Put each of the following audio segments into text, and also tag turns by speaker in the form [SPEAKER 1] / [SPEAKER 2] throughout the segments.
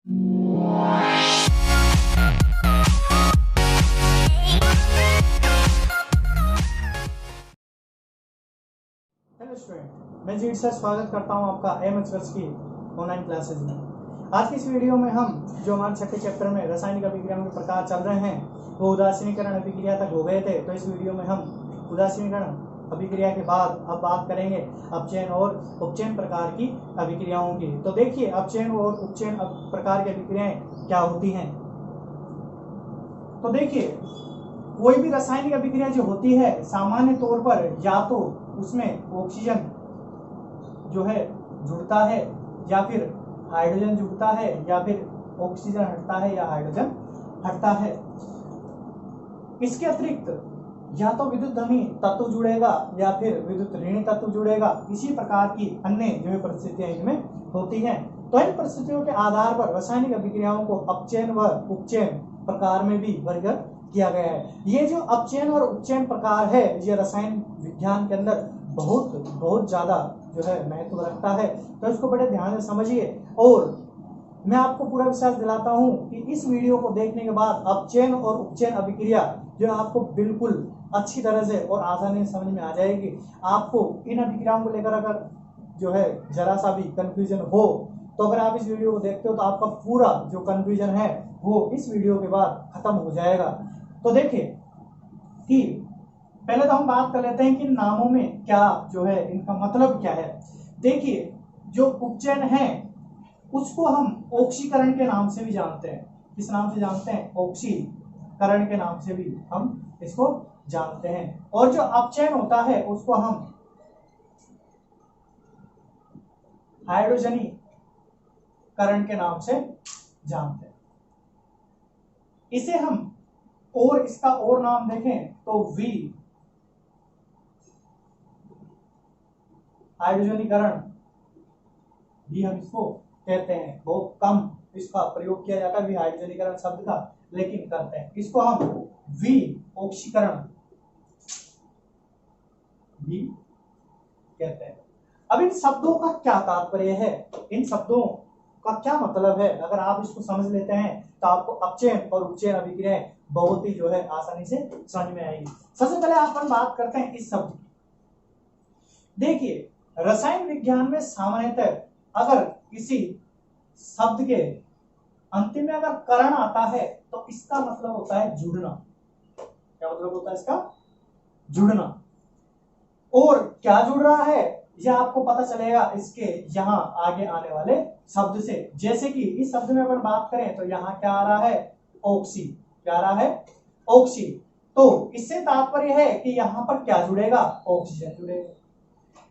[SPEAKER 1] Hello student, मैं जीत sir स्वागत करता हूं आपका एमएचएस की ऑनलाइन क्लासेज में। आज की इस वीडियो में हम जो हमारे छठे चैप्टर में रासायनिक अभिक्रियाओं के प्रकार चल रहे हैं वो उदासीनीकरण अभिक्रिया तक हो गए थे। तो इस वीडियो में हम उदासीनीकरण अभिक्रिया के बाद अब बात करेंगे अपचयन और उपचयन प्रकार की अभिक्रियाओं की। तो देखिए, अपचयन और उपचयन प्रकार की अभिक्रियाएं क्या होती हैं। तो देखिए, कोई भी रासायनिक अभिक्रिया जो होती है सामान्य तौर पर या तो उसमें ऑक्सीजन जो है जुड़ता है या फिर हाइड्रोजन जुड़ता है या फिर ऑक्सीजन हटता है या हाइड्रोजन हटता है। इसके अतिरिक्त या तो विद्युत धर्मी तत्व जुड़ेगा या फिर विद्युत ऋणी तत्व जुड़ेगा। इसी प्रकार की अन्य जो है परिस्थितियां इनमें होती हैं। तो इन परिस्थितियों के आधार पर रासायनिक अभिक्रियाओं को अपचयन व उपचयन प्रकार में भी वर्गीकृत किया गया है। ये जो अपचयन और उपचयन प्रकार है ये रसायन विज्ञान के अंदर बहुत ज्यादा जो है महत्व रखता है। तो इसको बड़े ध्यान से समझिए और मैं आपको पूरा विश्वास दिलाता हूं कि इस वीडियो को देखने के बाद अपचयन और उपचयन अभिक्रिया जो आपको बिल्कुल अच्छी तरह से और आसानी से समझ में आ जाएगी। आपको इन अभिक्रियाओं को लेकर अगर जो है जरा सा भी कंफ्यूजन हो तो अगर आप इस वीडियो को देखते हो तो आपका पूरा जो कंफ्यूजन है वो इस वीडियो के बाद खत्म हो जाएगा। तो देखिए कि पहले तो हम बात कर लेते हैं कि नामों में क्या जो है इनका मतलब क्या है। देखिए, जो उपचयन है उसको हम ऑक्सीकरण के नाम से भी जानते हैं। किस नाम से जानते हैं? ऑक्सीकरण के नाम से भी हम इसको जानते हैं। और जो अपचयन होता है उसको हम हाइड्रोजनीकरण के नाम से जानते हैं। इसे हम और इसका और नाम देखें तो वी हाइड्रोजनीकरण भी हम इसको कहते हैं। बहुत कम इसका प्रयोग किया जाता है वी हाइड्रोजनीकरण शब्द का, लेकिन करते हैं। इसको हम वी ऑक्सीकरण भी कहते हैं। अब इन शब्दों का क्या तात्पर्य है, इन शब्दों का क्या मतलब है, अगर आप इसको समझ लेते हैं तो आपको अपचयन और उपचयन अभिक्रियाएं बहुत ही जो है आसानी से समझ में आएगी। सबसे पहले अपन बात करते हैं इस शब्द की। देखिए, रसायन विज्ञान में सामान्यतः अगर किसी शब्द के अंतिम में अगर करण आता है तो इसका मतलब होता है जुड़ना। क्या मतलब होता है इसका? जुड़ना। और क्या जुड़ रहा है यह आपको पता चलेगा इसके यहां आगे आने वाले शब्द से। जैसे कि इस शब्द में अपन बात करें तो यहां क्या आ रहा है? ऑक्सी। क्या आ रहा है? ऑक्सी। तो इससे तात्पर्य है कि यहां पर क्या जुड़ेगा? ऑक्सीजन जुड़ेगा।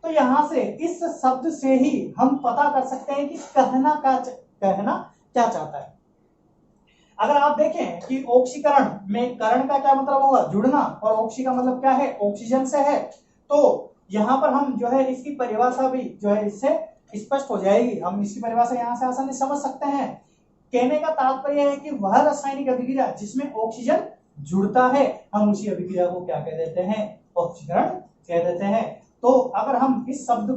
[SPEAKER 1] तो यहां से इस शब्द से ही हम पता कर सकते हैं कि कहना क्या चाहता है। अगर आप देखें कि ऑक्सीकरण में करण का क्या मतलब होगा? जुड़ना। और ऑक्सी का मतलब क्या है? ऑक्सीजन से है। तो यहां पर हम जो है इसकी परिभाषा भी जो है इससे स्पष्ट हो जाएगी। हम इसकी परिभाषा यहां से आसानी समझ सकते हैं। कहने का तात्पर्य है कि वह रासायनिक अभिक्रिया जिसमें ऑक्सीजन जुड़ता है हम उसी अभिक्रिया को क्या कह देते हैं? ऑक्सीकरण कह देते हैं। तो अगर हम इन शब्दों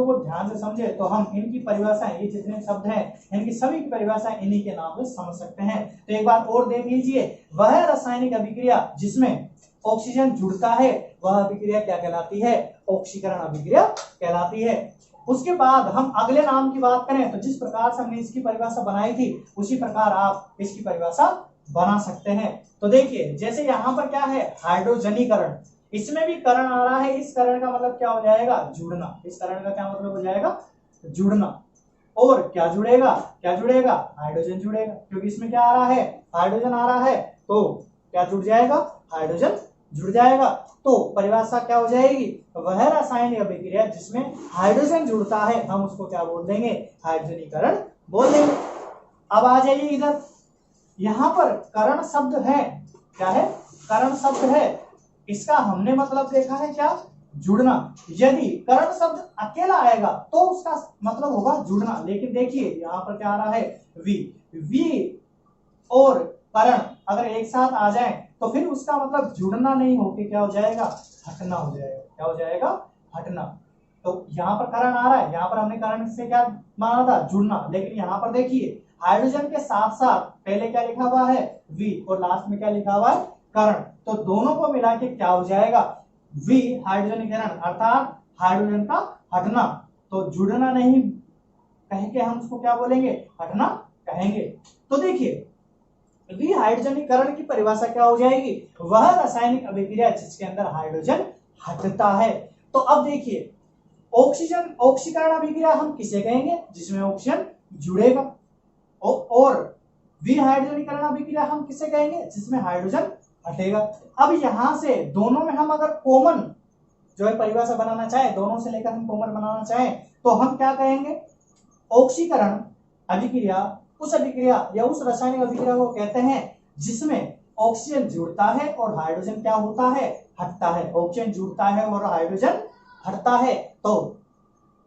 [SPEAKER 1] को ध्यान से समझे तो हम इनकी परिभाषाएं, ये जितने शब्द हैं इनकी सभी की परिभाषाएं इन्हीं के नाम से समझ सकते हैं। तो एक बार और देख लीजिए, वह रासायनिक अभिक्रिया जिसमें ऑक्सीजन जुड़ता है वह अभिक्रिया क्या कहलाती है? ऑक्सीकरण अभिक्रिया कहलाती है। उसके बाद हम अगले नाम की बात करें तो जिस प्रकार से हमने इसकी परिभाषा बनाई थी उसी प्रकार आप इसकी परिभाषा बना सकते हैं। तो देखिए, जैसे यहां पर क्या है? हाइड्रोजनीकरण। इसमें भी करण आ रहा है। इस करण का मतलब क्या हो जाएगा? जुड़ना। इस करण का क्या मतलब हो जाएगा? जुड़ना। और क्या जुड़ेगा? हाइड्रोजन जुड़ेगा, क्योंकि इसमें क्या आ रहा है? हाइड्रोजन आ रहा है। तो क्या जुड़ जाएगा? हाइड्रोजन जुड़ जाएगा। तो परिभाषा क्या हो जाएगी? वह रासायनिक अभिक्रिया जिसमें हाइड्रोजन जुड़ता है हम उसको क्या बोल देंगे? हाइड्रोजनीकरण बोल देंगे। अब आ जाइए इधर, यहां पर करण शब्द है। क्या है? करण शब्द है। इसका हमने मतलब देखा है क्या? जुड़ना। यदि करण शब्द अकेला आएगा तो उसका मतलब होगा जुड़ना। लेकिन देखिए यहां पर क्या आ रहा है? वी और करण अगर एक साथ आ जाए तो फिर उसका मतलब जुड़ना नहीं होके क्या हो जाएगा? हटना हो जाएगा। क्या हो जाएगा? हटना। तो यहाँ पर करण आ रहा है, यहाँ पर हमने करण से क्या माना था? जुड़ना। लेकिन यहाँ पर देखिए हाइड्रोजन के साथ साथ पहले क्या लिखा हुआ है वी और लास्ट में क्या लिखा हुआ है करण, तो दोनों को मिला के क्या हो जाएगा वी हाइड्रोजनीकरण अर्थात हाइड्रोजन का हटना। तो जुड़ना नहीं कह के हम उसको क्या बोलेंगे हटना कहेंगे। तो देखिए वी हाइड्रोजनीकरण की परिभाषा क्या हो जाएगी वह रासायनिक अभिक्रिया जिसके अंदर हाइड्रोजन हटता है। तो अब देखिए ऑक्सीकरण अभिक्रिया हम किसे कहेंगे जिसमें ऑक्सीजन जुड़ेगा और विहाइड्रोजनीकरण अभिक्रिया हम किसे कहेंगे जिसमें हाइड्रोजन हटेगा। अब यहां से दोनों में हम अगर कॉमन जो है परिभाषा बनाना चाहे दोनों से लेकर हम कॉमन बनाना चाहें तो हम क्या कहेंगे ऑक्सीकरण अभिक्रिया उस अभिक्रिया या उस रासायनिक अभिक्रिया को कहते हैं जिसमें ऑक्सीजन जुड़ता है और हाइड्रोजन क्या होता है हटता है। ऑक्सीजन जुड़ता है और हाइड्रोजन हटता है तो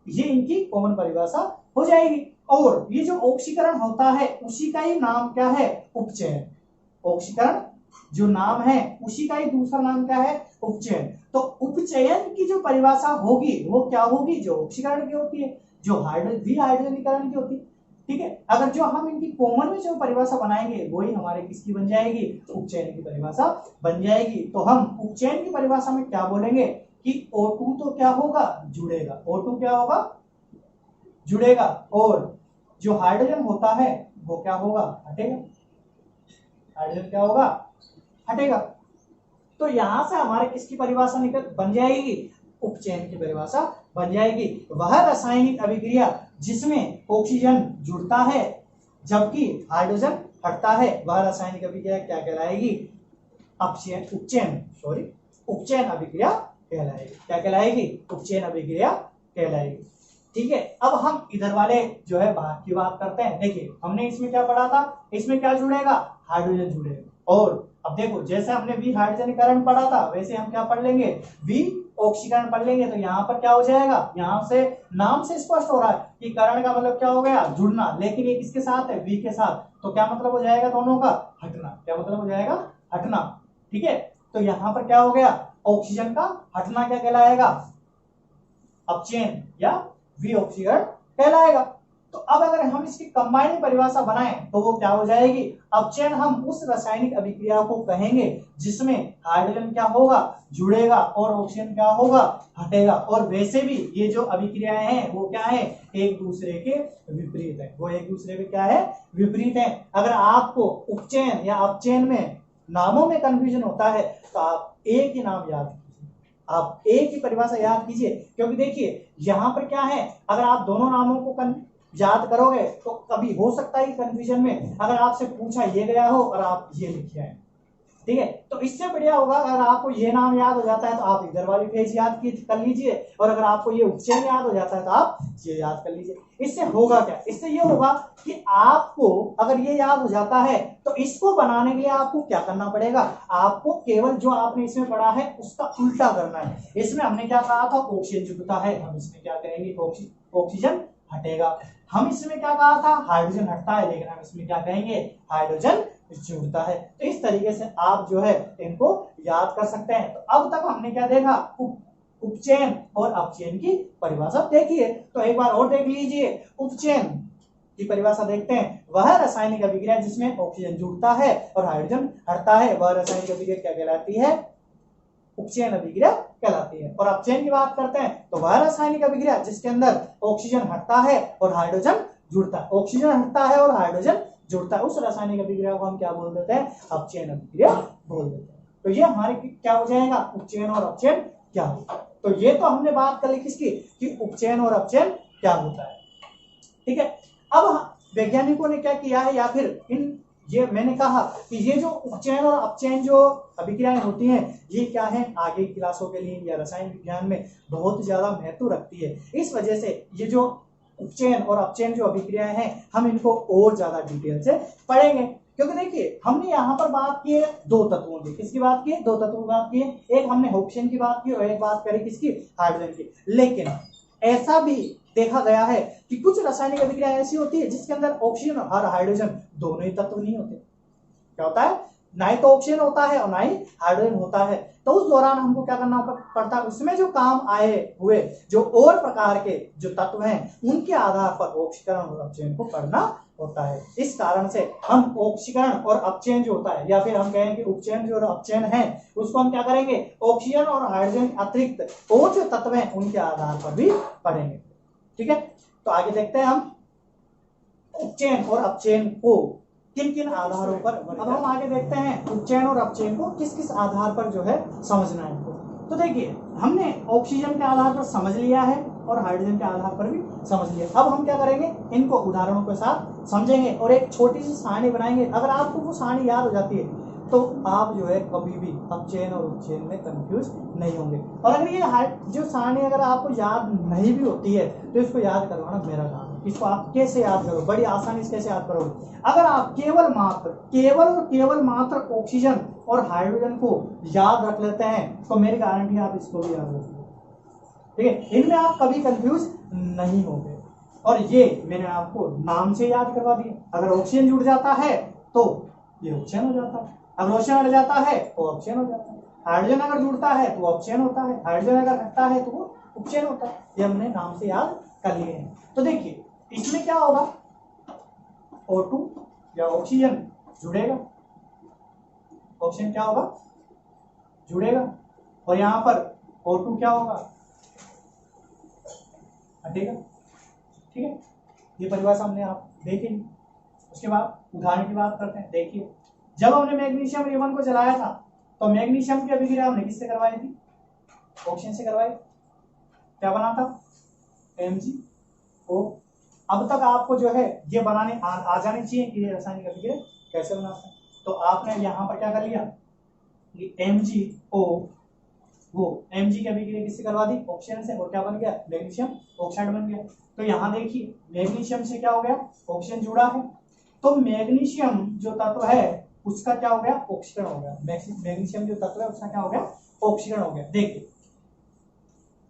[SPEAKER 1] ये इनकी कॉमन परिभाषा हो जाएगी। और ये जो ऑक्सीकरण होता है उसी का ही नाम क्या है उपचयन। ऑक्सीकरण जो नाम है उसी का ही दूसरा नाम क्या है उपचयन। तो उपचयन की जो परिभाषा होगी वो क्या होगी जो ऑक्सीकरण की होती है जो विहाइड्रोजनीकरण की होती है। ठीक है, अगर जो हम इनकी कॉमन में जो परिभाषा बनाएंगे वही हमारे किसकी बन जाएगी उपचयन की परिभाषा बन जाएगी। तो हम उपचयन की परिभाषा में क्या बोलेंगे कि O2 तो क्या होगा जुड़ेगा, O2 क्या होगा जुड़ेगा और जो हाइड्रोजन होता है वो क्या होगा हटेगा, हाइड्रोजन क्या होगा हटेगा। तो यहां से हमारे किसकी परिभाषा निकल बन जाएगी उपचयन की परिभाषा बन जाएगी। वह रासायनिक अभिक्रिया जिसमें ऑक्सीजन जुड़ता है जबकि हाइड्रोजन हटता है वह रासायनिक अभिक्रिया क्या कहलाएगी उपचयन अभिक्रिया कहलाएगी। क्या कहलाएगी उपचयन अभिक्रिया कहलाएगी। ठीक है, अब हम इधर वाले जो है भाग की बात करते हैं। देखिए हमने इसमें क्या पढ़ा था इसमें क्या जुड़ेगा हाइड्रोजन जुड़ेगा और अब देखो जैसे हमने वी हाइड्रोजनीकरण पढ़ा था वैसे हम क्या पढ़ लेंगे वी ऑक्सीकरण पढ़ लेंगे। तो यहाँ पर क्या हो जाएगा यहाँ से नाम से स्पष्ट हो रहा है कि करण का मतलब क्या हो गया जुड़ना, लेकिन ये किसके साथ है वी के साथ। तो क्या मतलब हो जाएगा दोनों का हटना। क्या मतलब हो जाएगा हटना। ठीक है, तो यहाँ पर क्या हो गया ऑक्सीजन का हटना क्या कहलाएगा अपचयन या विऑक्सीकरण कहलाएगा। तो अब अगर हम इसकी कंबाइंड परिभाषा बनाएं तो वो क्या हो जाएगी अपचयन हम उस रासायनिक अभिक्रिया को कहेंगे जिसमें हाइड्रोजन क्या होगा जुड़ेगा और ऑक्सीजन क्या होगा हटेगा। और वैसे भी ये जो अभिक्रियाएं हैं वो क्या है एक दूसरे के विपरीत है, वो एक दूसरे के क्या है विपरीत है। अगर आपको उपचयन या अपचयन में नामों में कंफ्यूजन होता है तो आप एक ही नाम याद कीजिए, आप एक ही परिभाषा याद कीजिए। क्योंकि देखिए यहाँ पर क्या है अगर आप दोनों नामों को याद करोगे तो कभी हो सकता है कि कंफ्यूजन में अगर आपसे पूछा ये गया हो और आप ये लिखे हैं। ठीक है, तो इससे बढ़िया होगा अगर आपको ये नाम याद हो जाता है तो आप इधर वाली पेज याद कर लीजिए और अगर आपको ये उपचयन याद हो जाता है तो आप ये याद कर लीजिए। इससे होगा क्या इससे ये होगा कि आपको अगर ये याद हो जाता है तो इसको बनाने के लिए आपको क्या करना पड़ेगा आपको केवल जो आपने इसमें पढ़ा है उसका उल्टा करना है। इसमें हमने क्या कहा था ऑक्सीजन जुड़ता है, हम इसमें क्या करेंगे ऑक्सीजन हटेगा। हम इसमें क्या कहा था हाइड्रोजन हटता है, लेकिन हम इसमें क्या कहेंगे हाइड्रोजन जुड़ता है। तो इस तरीके से आप जो है इनको याद कर सकते हैं। तो अब तक हमने क्या देखा उपचयन और अपचयन की परिभाषा देखिए। तो एक बार और देख लीजिए उपचयन की परिभाषा देखते हैं। वह रासायनिक अभिक्रिया जिसमें ऑक्सीजन जुड़ता है और हाइड्रोजन हटता है वह रासायनिक अभिक्रिया क्या कहलाती है उपचयन अभिक्रिया कहलाती है। और अपचयन की बात करते हैं तो वह रासायनिक अभिक्रिया जिसके अंदर ऑक्सीजन हटता है और हाइड्रोजन जुड़ता है, ऑक्सीजन हटता है और हाइड्रोजन जुड़ता है, उस रासायनिक अभिक्रिया को हम क्या बोल देते हैं अपचयन अभिक्रिया बोल देते हैं। तो ये हमारे क्या हो जाएगा उपचयन और अपचयन क्या होता है। तो ये तो हमने बात कर ली किसकी कि उपचयन और अपचयन क्या होता है। ठीक है, अब वैज्ञानिकों ने क्या किया है या फिर ये मैंने कहा कि ये जो उपचयन और अपचयन जो अभिक्रियाएं होती हैं ये क्या है आगे की क्लासों के लिए या रसायन विज्ञान में बहुत ज्यादा महत्व रखती है। इस वजह से ये जो उपचयन और अपचयन जो अभिक्रियाएं हैं हम इनको और ज्यादा डिटेल से पढ़ेंगे। क्योंकि देखिए हमने यहाँ पर बात की है दो तत्वों की, किसकी बात की दो तत्वों की बात की है। एक हमने ऑक्सीजन की बात की और एक बात करी किसकी हाइड्रोजन की। लेकिन ऐसा भी देखा गया है कि कुछ रासायनिक अभिक्रिया ऐसी होती है जिसके अंदर ऑक्सीजन और हाइड्रोजन दोनों ही तत्व नहीं होते। क्या होता है ना ही तो ऑक्सीजन होता है और ना ही हाइड्रोजन होता है। तो उस दौरान हमको क्या करना पड़ता है, उसमें जो काम आए हुए जो और प्रकार के जो तत्व हैं उनके आधार पर ऑक्सीकरण और अपचयन को करना होता है। इस कारण से हम ऑक्सीकरण और अपचयन जो होता है, या फिर हम कहें कि उपचयन जो अपचयन है, उसको हम क्या करेंगे, ऑक्सीजन और हाइड्रोजन अतिरिक्त और जो तत्व हैं उनके आधार पर भी पढ़ेंगे। ठीक है, तो आगे देखते हैं हम उपचयन और अपचयन को किन किन आधारों पर। अब हम आगे देखते हैं उपचयन और अपचयन को किस किस आधार पर जो है समझना है इनको। तो देखिए, हमने ऑक्सीजन के आधार पर समझ लिया है और हाइड्रोजन के आधार पर भी समझ लिया। अब हम क्या करेंगे, इनको उदाहरणों के साथ समझेंगे और एक छोटी सी सारणी बनाएंगे। अगर आपको वो सारणी याद हो जाती है तो आप जो है कभी भी अपचयन और उपचयन में कंफ्यूज नहीं होंगे। और अगर ये जो सारणी अगर आपको याद नहीं भी होती है तो इसको याद करवाना मेरा काम है। इसको आप कैसे याद करो, बड़ी आसानी से कैसे याद करोगे, अगर आप केवल मात्र ऑक्सीजन और हाइड्रोजन को याद रख लेते हैं तो मेरी गारंटी आप इसको भी याद रखोगे। ठीक है, इनमें आप कभी कंफ्यूज नहीं होंगे। और ये मैंने आपको नाम से याद करवा दिया। अगर ऑक्सीजन जुड़ जाता है तो ये ऑक्सीजन हो जाता है, अगर ऑक्सीजन हट जाता है तो ऑक्सीजन हो जाता है। हाइड्रोजन अगर जुड़ता है तो ऑक्सीजन होता है, हाइड्रोजन अगर हटता है तो वो उपचयन होता है। ये हमने नाम से याद कर लिए हैं। तो देखिए, इसमें क्या होगा, O2 या ऑक्सीजन जुड़ेगा, ऑक्सीजन क्या होगा, जुड़ेगा, और यहां पर O2 क्या होगा, हटेगा। ठीक है, ये परिभाषा हमने आप देखे। उसके बाद उदाहरण की बात करते हैं। देखिए, जब हमने मैग्नीशियम रिबन को जलाया था तो मैग्नीशियम की अभिक्रिया हमने किससे करवाई थी, ऑक्सीजन से करवाई। क्या बना था, MgO। अब तक आपको जो है ये बनाने आ जानी चाहिए कि ये रासायनिक अभिक्रिया कैसे बनाते हैं। तो आपने यहाँ पर क्या कर लिया कि MgO, वो Mg की अभिक्रिया किससे करवा दी, ऑक्सीजन से, और क्या बन गया, मैग्नीशियम ऑक्साइड बन गया। तो यहाँ देखिए, मैग्नीशियम से क्या हो गया, ऑक्सीजन जुड़ा है, तो मैग्नीशियम जो तत्व है उसका क्या हो गया, ऑक्सीकरण हो गया। मैग्नीशियम जो तत्व है उसका क्या हो गया, ऑक्सीकरण हो गया। देखिए,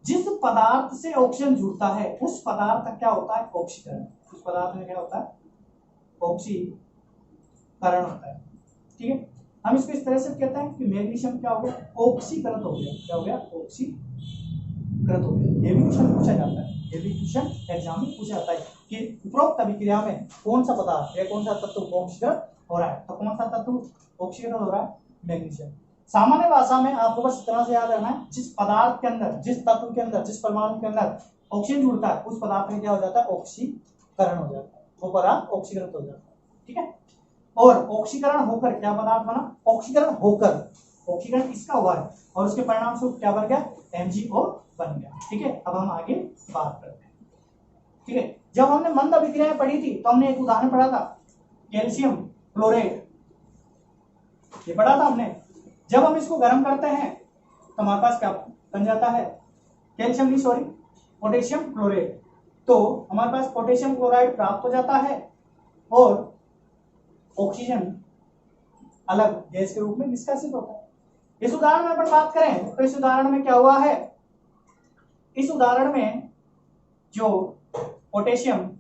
[SPEAKER 1] जिस पदार्थ से ऑक्सीजन जुड़ता है उस पदार्थ का क्या होता है, ऑक्सीकरण। उस पदार्थ में क्या होता है, ऑक्सीकरण होता है। ठीक है, हम इसको इस तरह से कहते हैं कि मैग्नीशियम क्या हो गया, ऑक्सीकृत हो गया। क्या हो गया, ऑक्सीकृत हो गया। ये भी क्वेश्चन पूछा जाता है, ये भी क्वेश्चन एग्जाम में पूछा जाता है कि उपरोक्त अभिक्रिया में कौन सा पदार्थ या कौन सा तत्व ऑक्सीकृत हो रहा है। तो कौन सा तत्व ऑक्सीकृत हो रहा है, मैग्नीशियम। सामान्य भाषा में आपको बस इतना से याद रखना है, जिस पदार्थ के अंदर, जिस तत्व के अंदर, जिस परमाणु के अंदर ऑक्सीजन जुड़ता है उस पदार्थ में क्या हो जाता है, ऑक्सीकरण हो जाता है, वो पदार्थ ऑक्सीकृत हो जाता है। ठीक है, और ऑक्सीकरण होकर क्या पदार्थ बना, ऑक्सीकरण होकर, ऑक्सीकरण इसका हुआ है और उसके परिणाम स्वरूप क्या बन गया, MgO बन गया। ठीक है, अब हम आगे बात करते हैं। ठीक है, जब हमने मंद अभिक्रियाएं पढ़ी थी तो हमने एक उदाहरण पढ़ा था, कैल्शियम क्लोराइड, ये पढ़ा था हमने। जब हम इसको गर्म करते हैं तो हमारे पास क्या बन जाता है, कैल्शियम नहीं, सॉरी, पोटेशियम क्लोराइड। तो हमारे पास पोटेशियम क्लोराइड प्राप्त हो जाता है और ऑक्सीजन अलग गैस के रूप में निष्कासित होता है। इस उदाहरण में अपन बात करें तो इस उदाहरण में क्या हुआ है, इस उदाहरण में जो पोटेशियम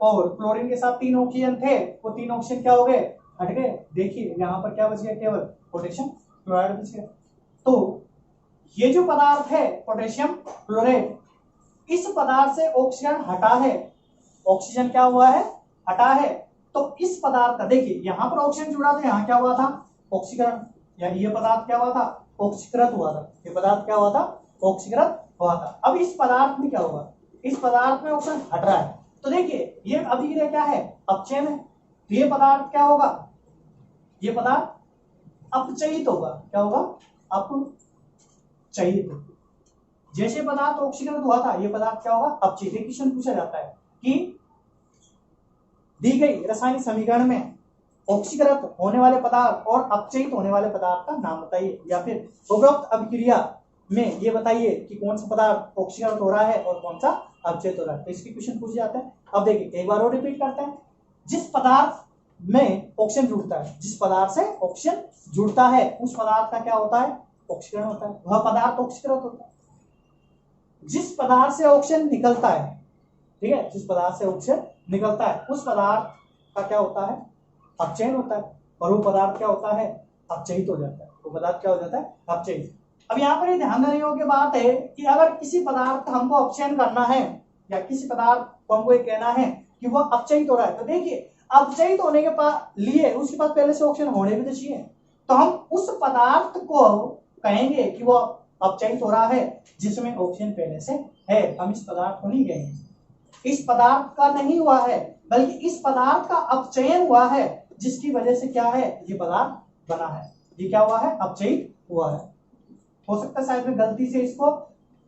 [SPEAKER 1] और क्लोरीन के साथ 3 ऑक्सीजन थे वो 3 ऑक्सीजन क्या हो गए, हट गए। देखिए यहाँ पर क्या बच गया, केवल पोटेशियम क्लोराइड बच गया। तो ये जो पदार्थ है पोटेशियम क्लोराइड, इस पदार्थ से ऑक्सीजन हटा है, ऑक्सीजन क्या हुआ है, हटा है। तो इस पदार्थ का देखिए, यहाँ पर ऑक्सीजन जुड़ा था, यहाँ क्या हुआ था, ऑक्सीकरण, या ये पदार्थ क्या हुआ था, ऑक्सीकृत हुआ था। ये पदार्थ क्या हुआ था, ऑक्सीकृत हुआ था। अब इस पदार्थ में क्या होगा, इस पदार्थ में ऑक्सीजन हट रहा है। तो देखिए, ये अभिक्रिया क्या है, अपचयन है। तो ये पदार्थ क्या होगा, ये पदार्थ अपचयित होगा। क्या होगा, अपचयित। जैसे पदार्थ ऑक्सीकृत हुआ था, ये पदार्थ क्या होगा, अपचयित। क्वेश्चन पूछा जाता है कि दी गई रासायनिक समीकरण में ऑक्सीकृत होने वाले पदार्थ और अपचयित होने वाले पदार्थ का नाम बताइए, या फिर उपरोक्त अभिक्रिया में ये बताइए कि कौन सा पदार्थ ऑक्सीकृत हो रहा है और कौन सा अपचयित हो रहा है। तो इसके क्वेश्चन पूछे जाते हैं। अब देखिए, एक बार और रिपीट करते हैं। जिस पदार्थ में ऑक्सीजन जुड़ता है, जिस पदार्थ से ऑक्सीजन जुड़ता है उस पदार्थ का क्या होता है, ऑक्सीकरण होता है, वह पदार्थ ऑक्सीकृत होता है। जिस पदार्थ से ऑक्सीजन निकलता है, ठीक है, जिस पदार्थ से ऑक्सीजन निकलता है उस पदार्थ का क्या होता है, अपचयन होता है। और वो पदार्थ क्या होता है, अपचयित हो जाता है, वो पदार्थ क्या हो जाता है, अपचयित। अब यहाँ पर ये ध्यान देने योग्य बात है कि अगर किसी पदार्थ हमको अपचयन करना है या किसी पदार्थ को हमको ये कहना है कि वो अपचयित हो रहा है, तो देखिए अपचयित होने के लिए उसके पास पहले से ऑक्सीजन होने भी तो चाहिए, तो हम उस पदार्थ को कहेंगे कि वो अपचयित हो रहा है जिसमें ऑक्सीजन पहले से है। हम इस पदार्थ को नहीं कहेंगे इस पदार्थ का नहीं हुआ है, बल्कि इस पदार्थ का अपचयन हुआ है, जिसकी वजह से क्या है, ये पदार्थ बना है। ये क्या हुआ है, अपचयित हुआ है। हो सकता है शायद मैं गलती से इसको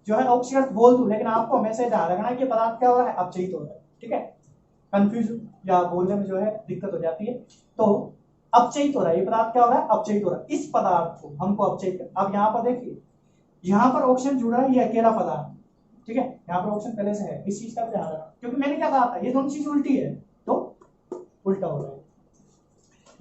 [SPEAKER 1] जो है ऑक्सीकृत बोल दूं, लेकिन आपको हमेशा ध्यान रखना है कि पदार्थ क्या हो रहा है, अपचयित हो रहा है। ठीक है, कंफ्यूज या बोलने में जो है दिक्कत हो जाती है, तो अपचयित हो रहा है, ये पदार्थ क्या हो रहा है, अपचयित हो रहा है। इस पदार्थ को हमको अपचयित। अब यहाँ पर देखिए, यहाँ पर ऑक्सीजन जुड़ रहा है, ये अकेला पदार्थ, ठीक है, यहाँ पर ऑक्सीजन पहले से है, इस चीज का ध्यान रखना, क्योंकि मैंने क्या कहा था, ये दोनों चीज उल्टी है तो उल्टा हो रहा है।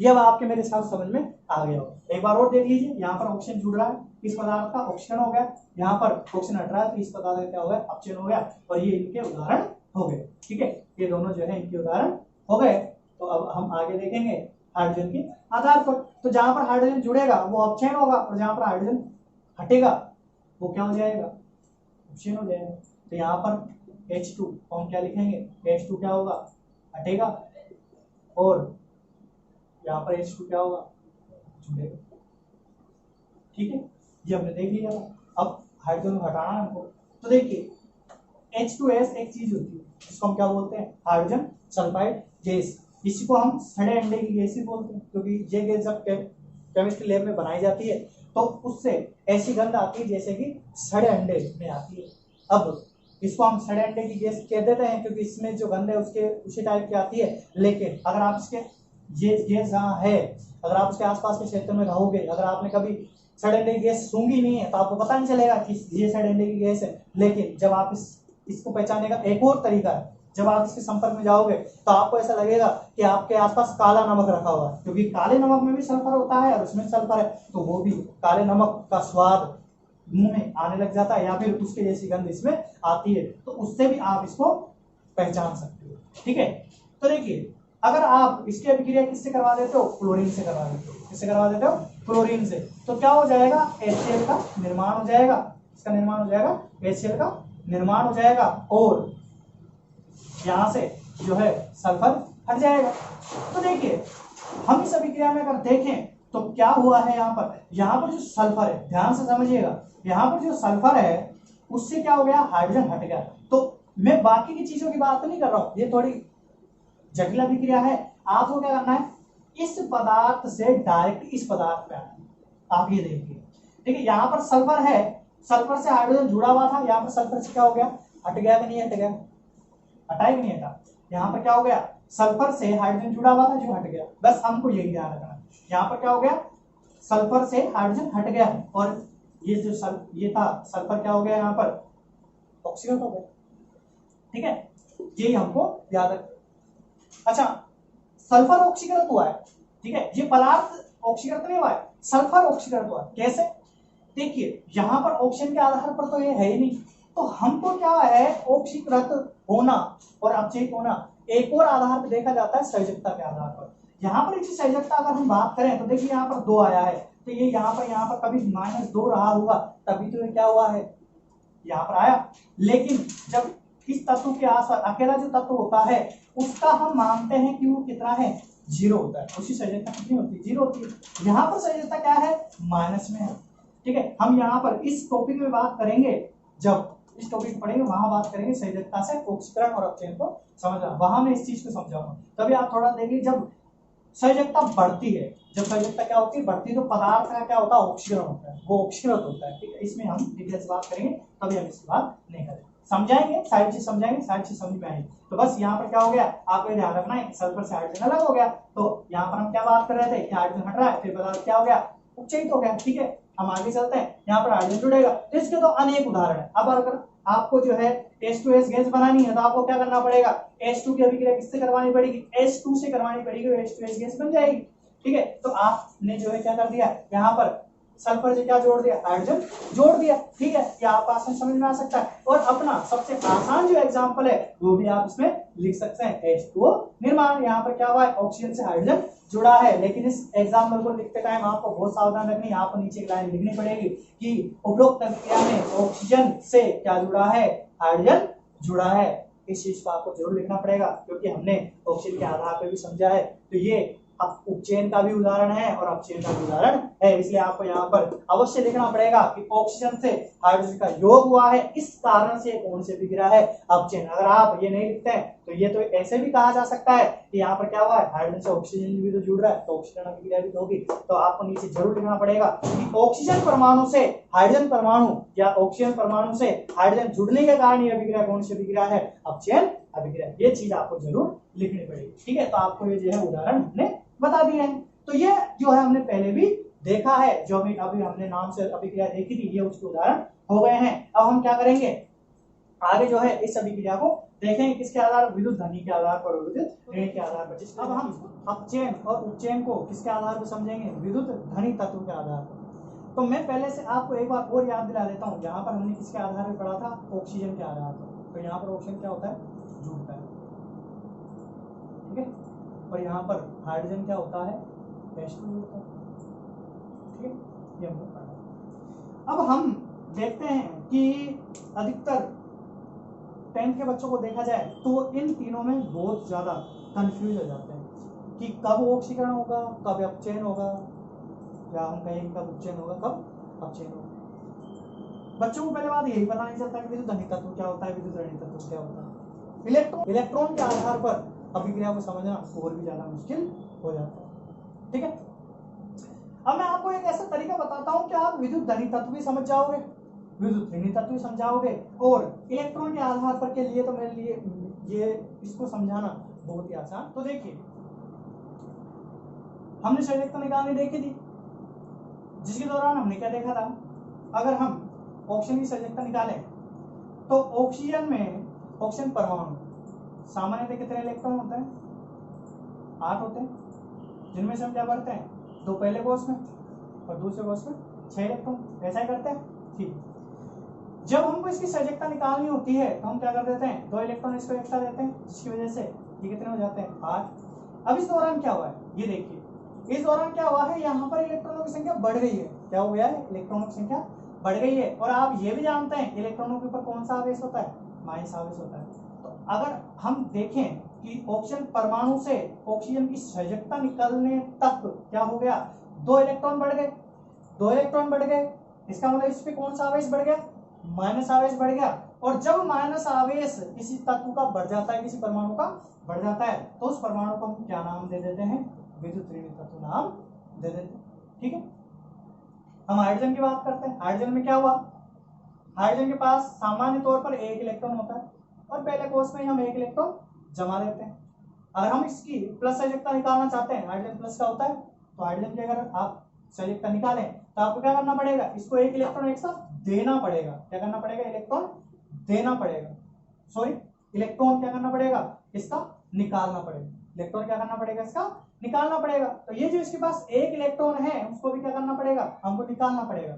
[SPEAKER 1] ये अब आपके मेरे साथ समझ में आ गया हो। एक बार और देख लीजिए, यहाँ पर ऑक्सीजन जुड़ रहा है, इस पदार्थ का ऑक्सीजन हो गया, यहाँ पर ऑक्सीजन हट रहा है तो इस पदार्थ का क्या हो गया, अपचयन हो गया, और ये इनके उदाहरण हो गए। ठीक है, ये दोनों जो है इनके उदाहरण हो गए। तो अब हम आगे देखेंगे हाइड्रोजन के आधार पर। तो जहां पर हाइड्रोजन जुड़ेगा वो अपचयन होगा, और जहां पर हाइड्रोजन हटेगा वो क्या हो जाएगा, अपचयन हो जाएगा। तो यहाँ पर H2 हम क्या लिखेंगे, H2 क्या होगा, हटेगा, और यहाँ पर H2 क्या होगा, जुड़ेगा। ठीक है, ये हमने देख लिया। अब हाइड्रोजन हटाना है हमको, तो देखिए H2S एक चीज होती है जिसको हम क्या बोलते हैं, हाइड्रोजन सल्फाइड गैस। इसी को हम सड़े अंडे की गैस ही बोलते हैं, क्योंकि ये गैस जब केमिस्ट्री लैब में बनाई जाती है तो उससे ऐसी गंध आती है जैसे कि सड़े अंडे में आती है। अब इसको हम सड़े अंडे की गैस कह देते हैं क्योंकि इसमें जो गंध है उसके उसी टाइप की आती है। लेकिन अगर आप इसके ये गैस जहाँ है, अगर आप उसके आसपास के क्षेत्र में रहोगे, अगर आपने कभी सड़े अंडे की गैस सूंघी नहीं है तो आपको पता नहीं चलेगा कि ये सड़े अंडे की गैस है। लेकिन जब आप इसको पहचानने का एक और तरीका है, जब आप इसके संपर्क में जाओगे तो आपको ऐसा लगेगा कि आपके आसपास काला नमक रखा हुआ है, क्योंकि काले नमक में भी सल्फर होता है और उसमें सल्फर है, तो वो भी काले नमक का स्वाद मुंह में आने लग जाता है, या फिर उसके जैसी गंध इसमें आती है, तो उससे भी आप इसको पहचान सकते हो। ठीक है, तो देखिए अगर आप इसकी अभिक्रिया किससे करवा देते हो, क्लोरीन से करवा देते हो। किससे करवा देते हो, क्लोरीन से। तो क्या हो जाएगा, HCl का निर्माण हो जाएगा, इसका निर्माण हो जाएगा, HCl का निर्माण हो जाएगा, और यहां से जो है सल्फर हट जाएगा। तो देखिए हम इस अभिक्रिया में अगर देखें तो क्या हुआ है, यहाँ पर जो सल्फर है, ध्यान से समझिएगा, यहाँ पर जो सल्फर है उससे क्या हो गया, हाइड्रोजन हट गया। तो मैं बाकी की चीजों की बात नहीं कर रहा हूं, ये थोड़ी जटिल अभिक्रिया है। आपको क्या करना है, इस पदार्थ से डायरेक्ट इस पदार्थ में आना। आप ये देखिए, देखिए यहाँ पर सल्फर है, सल्फर से हाइड्रोजन जुड़ा हुआ था, यहाँ पर सल्फर से क्या हो गया, हट गया कि नहीं हट गया, हटा कि नहीं हटा। यहाँ पर क्या हो गया, सल्फर से हाइड्रोजन जुड़ा हुआ था जो हट गया। बस हमको यही ध्यान रखना है, यहाँ पर क्या हो गया, सल्फर से हाइड्रोजन हट गया, और ये जो ये था सल्फर क्या हो गया, यहाँ पर ऑक्सीजन हो गया। ठीक है, यही हमको याद रखना। अच्छा, सल्फर ऑक्सीकृत हुआ है, ठीक है, ये पदार्थ ऑक्सीकृत नहीं हुआ है, सल्फर ऑक्सीकृत हुआ है। कैसे, देखिए यहाँ पर ऑक्सीजन के आधार पर तो ये है ही नहीं, तो हमको क्या है, ऑक्सीकृत होना और अपचयित होना एक और आधार पर देखा जाता है, संयोजकता के आधार पर। यहाँ पर इसी संयोजकता अगर हम बात करें तो देखिए यहाँ पर 2 आया है, तो ये यहाँ पर कभी -2 रहा होगा, तभी तो ये क्या हुआ है, यहाँ पर आया। लेकिन जब इस तत्व के आसपास अकेला जो तत्व होता है उसका हम मानते हैं कि वो कितना है, 0 होता है, उसकी संयोजकता कितनी होती है, 0 होती है। यहाँ पर संयोजकता क्या है, माइनस में है। ठीक है, हम यहाँ पर इस टॉपिक में बात करेंगे, जब इस टॉपिक पढ़ेंगे वहां बात करेंगे संयोजकता से ऑक्सीकरण और अपचयन को समझना, वहां मैं इस चीज को समझाऊंगा। तभी आप थोड़ा देखिए, जब संयोजकता बढ़ती है, जब संयोजकता क्या होती है, बढ़ती है, तो पदार्थ का क्या होता है, ऑक्सीकरण होता है, वो ऑक्सीकृत होता है। ठीक है, इसमें हम डिटेल से बात करेंगे, तभी हम इसकी बात नहीं करेंगे, समझाएंगे, सारी चीज समझाएंगे, सारी चीज समझ में आएगी। तो बस यहाँ पर क्या हो गया, आपको ध्यान रखना है, सल्फर से हाइड्रोजन अलग हो गया। तो यहाँ पर हम क्या बात कर रहे थे कि हाइड्रोजन हट रहा है, फिर पदार्थ क्या हो गया, उपचयित हो गया। ठीक है, हम आगे चलते हैं, यहाँ पर हाइड्रोजन जुड़ेगा, तो इसके तो अनेक उदाहरण है। अब अगर आपको जो है H2S गैस बनानी है तो आपको क्या करना पड़ेगा, H2 की अभिक्रिया किससे करवानी पड़ेगी, H2 से करवानी पड़ेगी, H2S गैस बन जाएगी। ठीक है, तो आपने जो है क्या कर दिया, यहाँ पर सल्फर से क्या जोड़ दिया, हाइड्रोजन जोड़ दिया। ठीक है, ये आप आसान समझ में आ सकता है। और अपना सबसे आसान जो एग्जांपल है वो भी आप इसमें लिख सकते हैं, H2O निर्माण। यहाँ पर क्या हुआ है, ऑक्सीजन से हाइड्रोजन जुड़ा है। लेकिन इस एग्जाम्पल को लिखते टाइम आपको बहुत सावधान रखनी है, यहाँ पर नीचे की लाइन लिखनी पड़ेगी कि उपरोक्त प्रक्रिया में ऑक्सीजन से क्या जुड़ा है, हाइड्रोजन जुड़ा है। इस चीज को आपको जरूर लिखना पड़ेगा, क्योंकि हमने ऑक्सीजन के आधार पर भी समझा है। तो ये अब उपचयन का भी उदाहरण है और अपचयन का भी उदाहरण है, इसलिए आपको यहाँ पर अवश्य लिखना पड़ेगा कि ऑक्सीजन से हाइड्रोजन का योग हुआ है, इस कारण से कौन से विक्रिया है, अपचयन। अगर आप ये नहीं लिखते हैं तो ये तो ऐसे भी कहा जा सकता है कि यहाँ पर क्या हुआ है, हाइड्रोजन से ऑक्सीजन भी तो जुड़ रहा है, तो ऑक्सीजन अभिक्रिया भी तो होगी। तो आपको नीचे जरूर लिखना पड़ेगा कि ऑक्सीजन परमाणु से हाइड्रोजन परमाणु या ऑक्सीजन परमाणु से हाइड्रोजन जुड़ने के कारण ये अभिक्रिया कौन सी अभिक्रिया है, अपचयन अभिक्रिया। ये चीज आपको जरूर लिखनी पड़ेगी। ठीक है, तो आपको ये जो है उदाहरण हमने बता दिए हैं। तो ये जो है हमने पहले भी देखा है, जो अभी हमने नाम से अभिक्रिया देखी थी, ये उसके उदाहरण हो गए हैं। अब हम क्या करेंगे, आगे जो है इस अभिक्रिया को देखेंगे किसके आधार, विद्युत धनी के आधार पर, विद्युत ऋण के आधार पर। अब हम अपचयन और उपचयन को किसके आधार पर समझेंगे, विद्युत धनी तत्व के आधार पर। तो मैं पहले से आपको एक बार और याद दिला देता हूँ, यहाँ पर हमने किसके आधार पर पढ़ा था, ऑक्सीजन के आधार पर। तो यहाँ पर ऑक्सीजन क्या होता है, जुड़ता है। ठीक है, और यहाँ पर हाइड्रोजन क्या होता है, H2 होता है। ठीक है, ये हमने पढ़ा। अब हम देखते हैं कि अधिकतर 10th के बच्चों को देखा जाए तो इन तीनों में बहुत ज्यादा कंफ्यूज हो जाते हैं कि कब ऑक्सीकरण होगा, कब अपचयन होगा, या हम कहेंगे कब उपचयन होगा, कब अपचयन होगा। बच्चों को पहले बात यही पता नहीं चलता कि विद्युत धनी तत्व क्या होता है, विद्युत ऋणी तत्व क्या होता है। इलेक्ट्रॉन के आधार पर अभिक्रिया को समझना और भी ज्यादा मुश्किल हो जाता है। ठीक है, अब मैं आपको एक ऐसा तरीका बताता हूं कि आप विद्युत धनी तत्व भी समझ जाओगे, विद्युत ऋणी तत्व भी समझाओगे, और इलेक्ट्रॉन के आधार पर के लिए तो मेरे लिए ये इसको समझाना बहुत ही आसान। तो देखिए, हमने संयोजकता निकालनी देखी थी, जिसके दौरान हमने क्या देखा था, अगर हम ऑक्सीजन की संयोजकता निकालें तो ऑक्सीजन में ऑक्सीजन परमाणु सामान्यतः कितने इलेक्ट्रॉन होते हैं, 8 होते हैं, जिनमें से हम क्या करते हैं, 2 पहले कोष में और दूसरे कोष में 6 इलेक्ट्रॉन, ऐसा ही करते हैं। ठीक, जब हमको इसकी संयोजकता निकालनी होती है तो हम क्या कर देते हैं, 2 इलेक्ट्रॉन इसको एक्स्ट्रा देते हैं, जिसकी वजह से ये कितने हो जाते हैं, 8। अब इस दौरान क्या हुआ है, ये देखिए, इस दौरान क्या हुआ है, यहाँ पर इलेक्ट्रॉनों की संख्या बढ़ गई है। क्या हो गया है, इलेक्ट्रॉनों की संख्या बढ़ गई है। और आप ये भी जानते हैं इलेक्ट्रॉनों के ऊपर कौन सा आवेश होता है, माइनस आवेश होता है। तो अगर हम देखें कि ऑक्सीजन परमाणु से ऑक्सीजन की संयोजकता निकलने तक क्या हो गया, 2 इलेक्ट्रॉन बढ़ गए, 2 इलेक्ट्रॉन बढ़ गए, इसका मतलब इस पे कौन सा आवेश बढ़ गया, माइनस आवेश बढ़ गया। और जब माइनस आवेश किसी तत्व का बढ़ जाता है, किसी परमाणु का बढ़ जाता है, तो उस परमाणु को हम क्या नाम दे देते हैं, विद्युत ऋणी तत्व नाम दे देते हैं। ठीक है, हम हाइड्रोजन की बात करते हैं। हाइड्रोजन में क्या हुआ, हाइड्रोजन के पास सामान्य तौर पर 1 इलेक्ट्रॉन होता है, और पहले कोष में हम 1 इलेक्ट्रॉन जमा देते हैं। अगर हम इसकी प्लस संयोजकता निकालना चाहते हैं, हाइड्रोजन प्लस का होता है, तो हाइड्रोजन की अगर आप संयोजकता निकालें तो आपको क्या करना पड़ेगा, इसको 1 इलेक्ट्रॉन एक साथ देना पड़ेगा। क्या करना पड़ेगा, इलेक्ट्रॉन देना पड़ेगा, सॉरी इलेक्ट्रॉन क्या करना पड़ेगा, इसका निकालना पड़ेगा। इलेक्ट्रॉन क्या करना पड़ेगा, इसका निकालना पड़ेगा। तो ये जो इसके पास 1 इलेक्ट्रॉन है उसको भी क्या करना पड़ेगा, हमको निकालना पड़ेगा।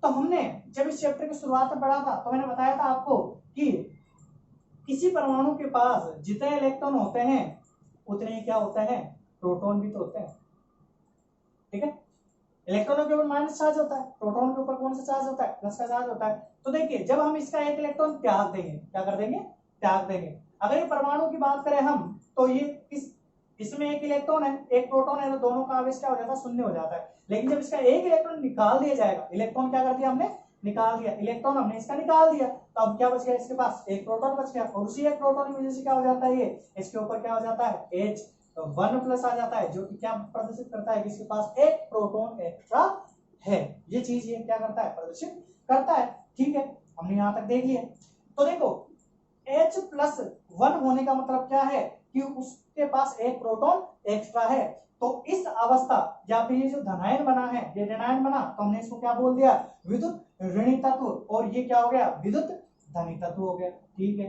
[SPEAKER 1] तो हमने जब इस चैप्टर की शुरुआत में पढ़ा था तो मैंने बताया था आपको कि किसी परमाणु के पास जितने इलेक्ट्रॉन होते हैं उतने ही क्या होते हैं, प्रोटॉन भी तो होते हैं। ठीक है, इलेक्ट्रॉनों के ऊपर माइनस चार्ज होता है, प्रोटॉन के ऊपर कौन सा चार्ज होता है, प्लस का चार्ज होता है। तो देखिए, जब हम इसका 1 इलेक्ट्रॉन त्याग देंगे, क्या कर देंगे, त्याग देंगे। अगर ये परमाणु की बात करें हम, तो ये इसमें 1 इलेक्ट्रॉन है, 1 प्रोटॉन है, तो दोनों का आवेश क्या हो जाता है, 0 हो जाता है। लेकिन जब इसका 1 इलेक्ट्रॉन निकाल दिया जाएगा, इलेक्ट्रॉन क्या कर दिया हमने, निकाल दिया, इलेक्ट्रॉन हमने इसका निकाल दिया, तो अब क्या बच गया, इसके पास 1 प्रोटॉन बच गया। और उसी 1 प्रोटॉन की वजह से क्या हो जाता है, ये इसके ऊपर क्या हो जाता है, H1 प्लस आ जाता है, जो कि क्या प्रदर्शित करता है कि इसके पास 1 प्रोटॉन एक्स्ट्रा है। ये चीज ये क्या करता है, प्रदर्शित करता है। ठीक है, हमने यहां तक देख लिया। तो देखो, H+1 होने का मतलब क्या है कि उसके पास 1 प्रोटॉन एक्स्ट्रा है। तो इस अवस्था या फिर ये जो धनायन बना है, ये ऋणायन बना, तो हमने इसको क्या बोल दिया, विद्युत ऋणी तत्व। और ये क्या हो गया, विद्युत धनी तत्व हो गया। ठीक है,